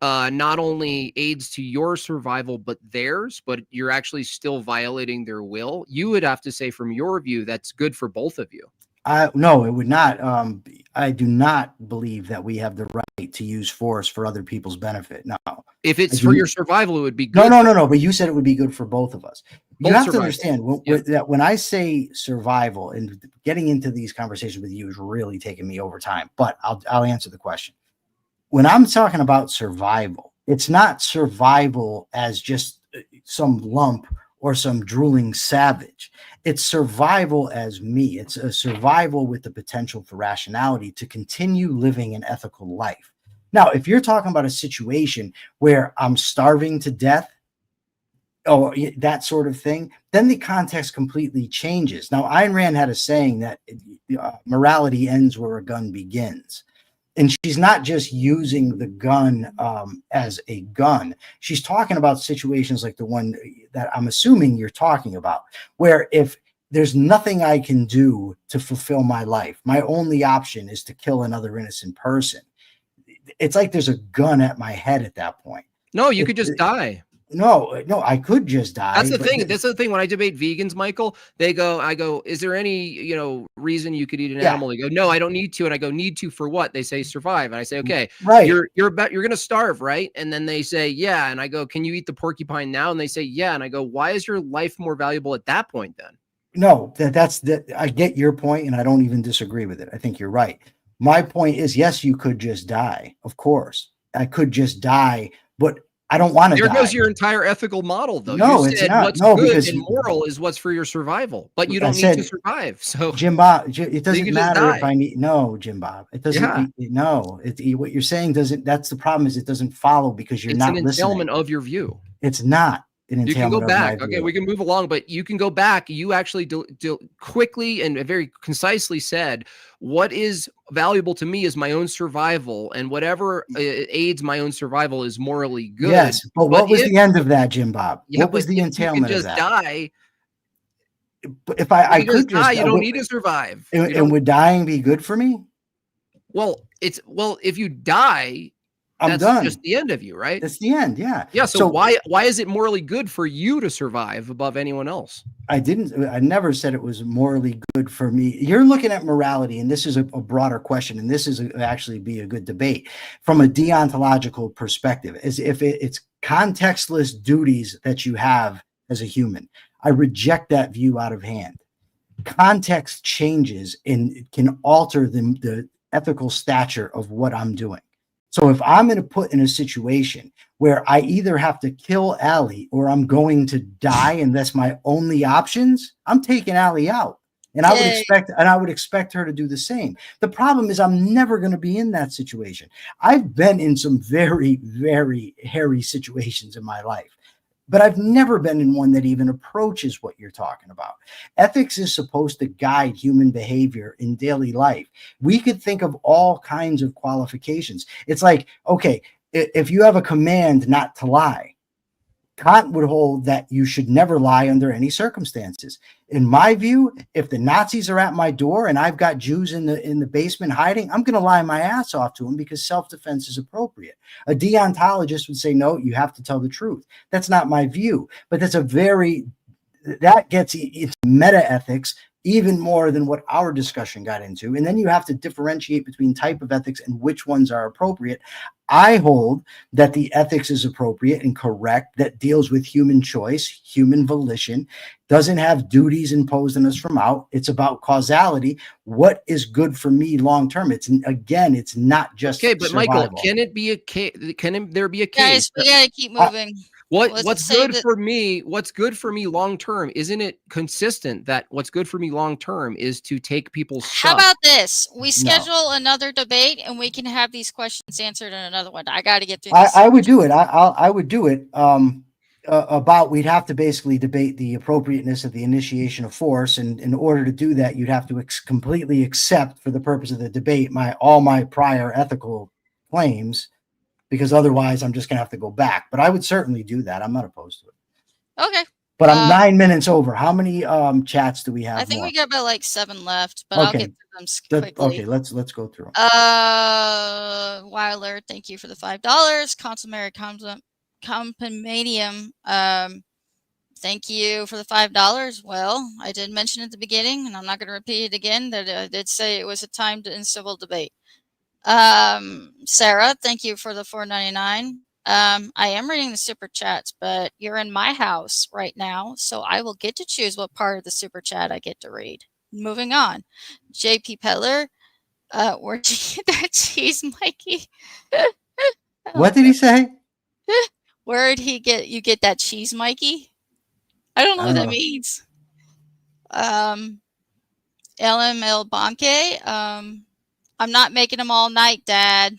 not only aids to your survival but theirs, but you're actually still violating their will, you would have to say from your view that's good for both of you. No, it would not. I do not believe that we have the right to use force for other people's benefit. No. If it's for your survival, it would be good. No. But you said it would be good for both of us. You have to understand that when I say survival, and getting into these conversations with you is really taking me over time, but I'll answer the question. When I'm talking about survival, it's not survival as just some lump or some drooling savage. It's survival as me. It's a survival with the potential for rationality to continue living an ethical life. Now, if you're talking about a situation where I'm starving to death or that sort of thing, then the context completely changes. Now, Ayn Rand had a saying that morality ends where a gun begins. And she's not just using the gun as a gun. She's talking about situations like the one that I'm assuming you're talking about, where if there's nothing I can do to fulfill my life, my only option is to kill another innocent person. It's like there's a gun at my head at that point. No, you could just die. No, I could just die. That's the thing. That's the thing. When I debate vegans, Michael, I go, is there any, reason you could eat an animal? They go, no, I don't need to. And I go, need to for what? They say survive. And I say, okay, right. You're going to starve, right? And then they say, yeah. And I go, can you eat the porcupine now? And they say, yeah. And I go, why is your life more valuable at that point then? No, I get your point, and I don't even disagree with it. I think you're right. My point is, yes, you could just die. Of course, I could just die, but I don't want to die. There goes your entire ethical model, though. No, you it's said not. What's no, good because and moral is what's for your survival, but you don't need to survive. So, Jimbob, it doesn't matter if I need. No, Jimbob, it doesn't. Yeah. No, what you're saying doesn't. That's the problem. Is it doesn't follow because you're not listening. It's an entailment of your view. It's not. You can go back. Okay, we can move along, but you can go back. You actually quickly and very concisely said, what is valuable to me is my own survival, and whatever aids my own survival is morally good. Yes, but what was the end of that, Jimbob? What was the entailment of that? You can just die. If I could just die, you don't need to survive. And would dying be good for me? Well, if you die, that's done. Just the end of you, right? That's the end. Yeah. Yeah. So why is it morally good for you to survive above anyone else? I never said it was morally good for me. You're looking at morality, and this is a broader question, and this is actually be a good debate from a deontological perspective, as if it's contextless duties that you have as a human. I reject that view out of hand. Context changes and can alter the ethical stature of what I'm doing. So if I'm going to put in a situation where I either have to kill Allie or I'm going to die, and that's my only options, I'm taking Allie out. And I would expect her to do the same. The problem is I'm never going to be in that situation. I've been in some very, very hairy situations in my life, but I've never been in one that even approaches what you're talking about. Ethics is supposed to guide human behavior in daily life. We could think of all kinds of qualifications. It's like, okay, if you have a command not to lie, Kant would hold that you should never lie under any circumstances. In my view, if the Nazis are at my door and I've got Jews in the basement hiding, I'm going to lie my ass off to them because self-defense is appropriate. A deontologist would say, no, you have to tell the truth. That's not my view, but that gets into meta ethics even more than what our discussion got into. And then you have to differentiate between type of ethics and which ones are appropriate. I hold that the ethics is appropriate and correct, that deals with human choice, human volition, doesn't have duties imposed on us from out. It's about causality. What is good for me long term? It's not just okay. But survival. Michael, can there be a case? Guys, we gotta keep moving. What's good for me? What's good for me long term? Isn't it consistent that what's good for me long term is to take people's stuff? How about this? We schedule another debate, and we can have these questions answered in another one. I got to get through this. I would do it. I would do it. About we'd have to basically debate the appropriateness of the initiation of force, and in order to do that, you'd have to completely accept, for the purpose of the debate, all my prior ethical claims, because otherwise I'm just gonna have to go back. But I would certainly do that. I'm not opposed to it. Okay. But I'm 9 minutes over. How many chats do we have? I think we got about like 7 left, but Okay. I'll get through them quickly. Okay, let's go through them. Weiler, thank you for the $5. Consummary Companium, thank you for the $5. Well, I did mention at the beginning, and I'm not going to repeat it again, that I did say it was a time in civil debate. Sarah, thank you for the $4.99. I am reading the super chats, but you're in my house right now, so I will get to choose what part of the super chat I get to read. Moving on. JP Peddler, where'd you get that cheese, Mikey? What did he say? Where did you get that cheese, Mikey? I don't know what that means. LML Banque, I'm not making them all night, Dad.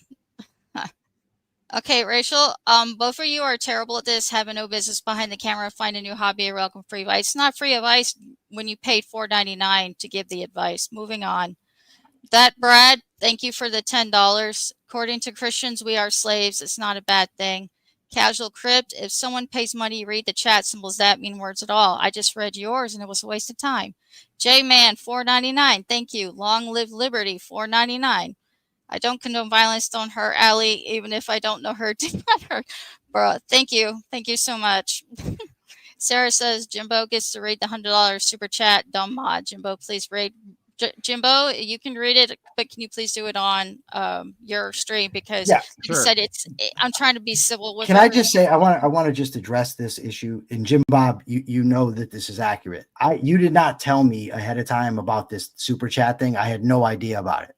Okay, Rachel, both of you are terrible at this. Having no business behind the camera. Find a new hobby or welcome free advice. It's not free advice when you paid $4.99 to give the advice. Moving on. That Brad, thank you for the $10. According to Christians, we are slaves. It's not a bad thing. Casual Crypt, if someone pays money, read the chat symbols. That mean words at all. I just read yours and it was a waste of time. J-Man, $4.99. Thank you. Long live liberty, $4.99. I don't condone violence. Don't hurt Allie, even if I don't know her. Do not hurt. Bruh, thank you. Thank you so much. Sarah says, Jimbo gets to read the $100 super chat. Dumb mod. Jimbo, please read. Jimbo, you can read it, but can you please do it on your stream? Because like you said, I'm trying to be civil with. Can I just say, I want to just address this issue. And Jimbob, you know that this is accurate. You did not tell me ahead of time about this super chat thing. I had no idea about it.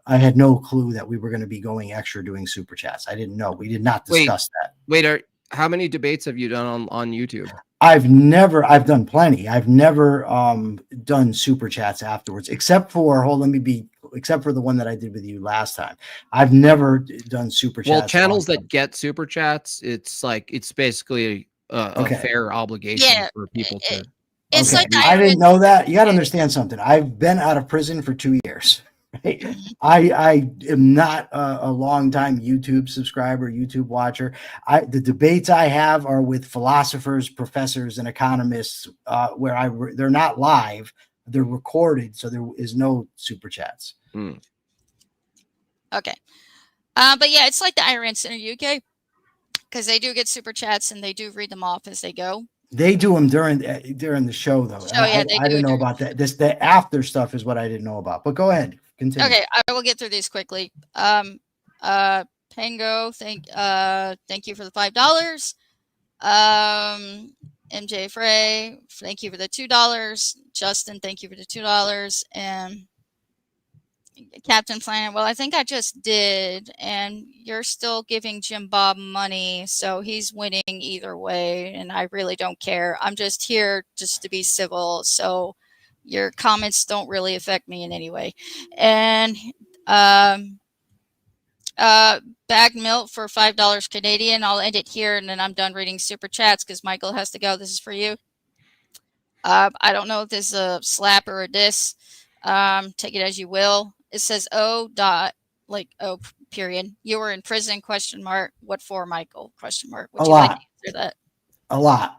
I had no clue that we were going to be going extra doing super chats. I didn't know. We did not discuss that. Wait, how many debates have you done on YouTube? I've done plenty. I've never done super chats afterwards, except for except for the one that I did with you last time. I've never done super chats. Well, channels that get super chats, it's basically a fair obligation for people to. It's like I didn't know that. You got to understand something. I've been out of prison for 2 years. Right? I am not a long time YouTube subscriber, YouTube watcher. The debates I have are with philosophers, professors, and economists, where they're not live, they're recorded, so there is no super chats. Okay, but yeah, it's like the Iran Center UK, because they do get super chats and they do read them off as they go. They do them during the show, though. I didn't know about that. The after stuff is what I didn't know about. But go ahead. Continue. Okay, I will get through these quickly. Pango, thank you for the $5. MJ Frey, thank you for the $2. Justin, thank you for the $2. And Captain Planet, well, I think I just did, and you're still giving Jimbob money, so he's winning either way, and I really don't care. I'm just here just to be civil, so your comments don't really affect me in any way. And bag milk for $5 Canadian. I'll end it here, and then I'm done reading super chats because Michael has to go. This is for you. I don't know if this is a slap or a diss. Take it as you will. It says period. You were in prison, ? What for, Michael? ? Would you like to answer that? A lot.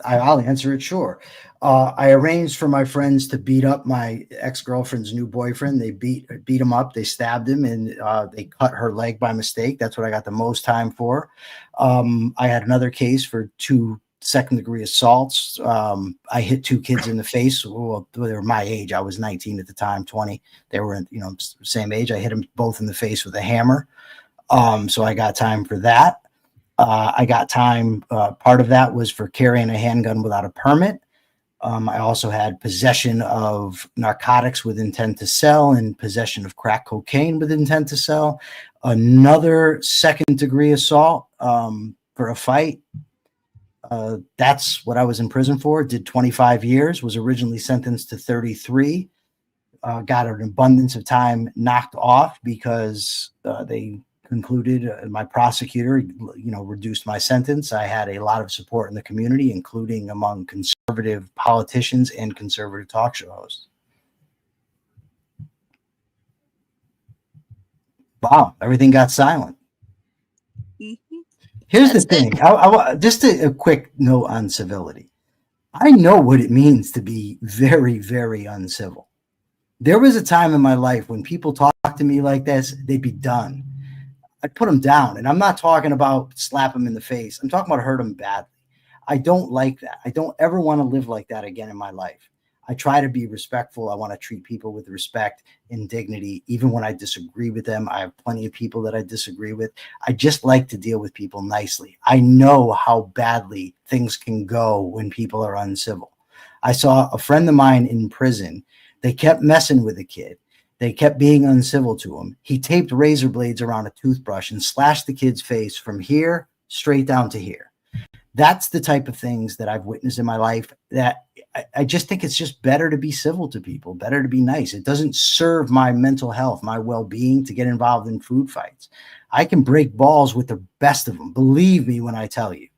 I'll answer it, sure. I arranged for my friends to beat up my ex-girlfriend's new boyfriend. They beat him up. They stabbed him, and they cut her leg by mistake. That's what I got the most time for. I had another case for 2 second-degree assaults. I hit 2 kids in the face. Well, they were my age. I was 19 at the time, 20. They were, same age. I hit them both in the face with a hammer. So I got time for that. I got time. Part of that was for carrying a handgun without a permit. I also had possession of narcotics with intent to sell and possession of crack cocaine with intent to sell. Another second-degree assault for a fight. That's what I was in prison for. Did 25 years, was originally sentenced to 33. Got an abundance of time knocked off because they concluded, my prosecutor, reduced my sentence. I had a lot of support in the community, including among conservative politicians and conservative talk show hosts. Wow, everything got silent. Here's the thing. Just a quick note on civility. I know what it means to be very, very uncivil. There was a time in my life when people talked to me like this, they'd be done. I'd put them down. And I'm not talking about slap them in the face. I'm talking about hurt them badly. I don't like that. I don't ever want to live like that again in my life. I try to be respectful. I want to treat people with respect and dignity, even when I disagree with them. I have plenty of people that I disagree with. I just like to deal with people nicely. I know how badly things can go when people are uncivil. I saw a friend of mine in prison. They kept messing with a kid. They kept being uncivil to him. He taped razor blades around a toothbrush and slashed the kid's face from here straight down to here. That's the type of things that I've witnessed in my life, that I just think it's just better to be civil to people, better to be nice. It doesn't serve my mental health, my well-being, to get involved in food fights. I can break balls with the best of them. Believe me when I tell you.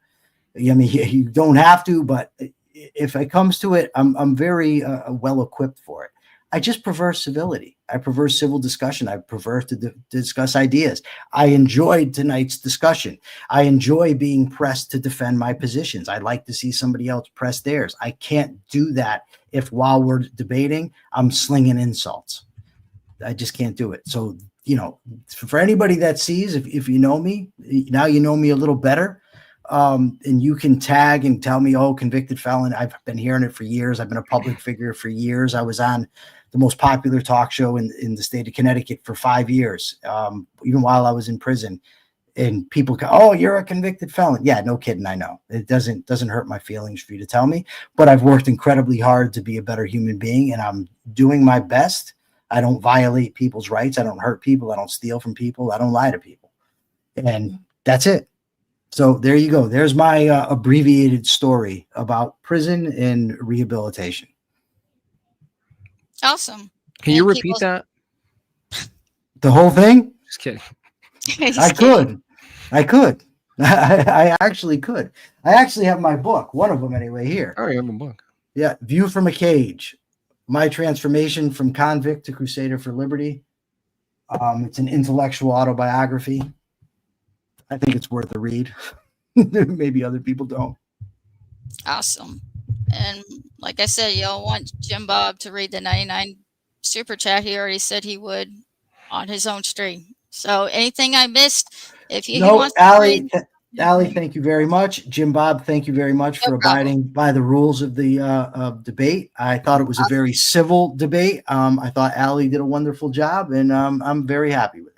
I mean, you don't have to, but if it comes to it, I'm very well equipped for it. I just prefer civility. I prefer civil discussion. I prefer to discuss ideas. I enjoyed tonight's discussion. I enjoy being pressed to defend my positions. I like to see somebody else press theirs. I can't do that if while we're debating, I'm slinging insults. I just can't do it. So, for anybody that sees, if you know me, now you know me a little better. And you can tag and tell me, oh, convicted felon. I've been hearing it for years. I've been a public figure for years. I was on the most popular talk show in the state of Connecticut for 5 years, even while I was in prison. And people go, oh, you're a convicted felon. Yeah, no kidding. I know it doesn't hurt my feelings for you to tell me, but I've worked incredibly hard to be a better human being, and I'm doing my best. I don't violate people's rights. I don't hurt people. I don't steal from people. I don't lie to people. And that's it. So there you go. There's my abbreviated story about prison and rehabilitation. Awesome. Can you repeat that? The whole thing? Just kidding. I could. I actually could. I actually have my book, one of them anyway, here. Oh, you have a book. Yeah, View from a Cage. My transformation from convict to crusader for liberty. It's an intellectual autobiography. I think it's worth a read. Maybe other people don't. Awesome. And like I said, y'all want Jimbob to read the 99 super chat. He already said he would on his own stream. So anything I missed, if you want Allie, thank you very much. Jimbob, thank you very much for abiding by the rules of the debate. I thought it was a very civil debate. I thought Allie did a wonderful job, and I'm very happy with it.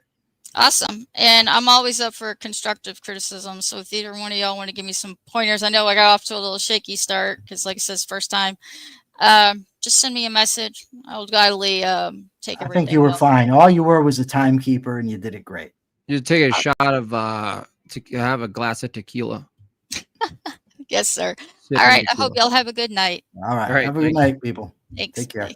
Awesome. And I'm always up for constructive criticism. So if either one of y'all want to give me some pointers, I know I got off to a little shaky start because, like I said, first time. Just send me a message. I'll gladly take everything. I think you were fine. All you were was a timekeeper, and you did it great. You take a shot of to have a glass of tequila. Yes, sir. All right. I hope y'all have a good night. All right. Have a good night, people. Thanks. Take care.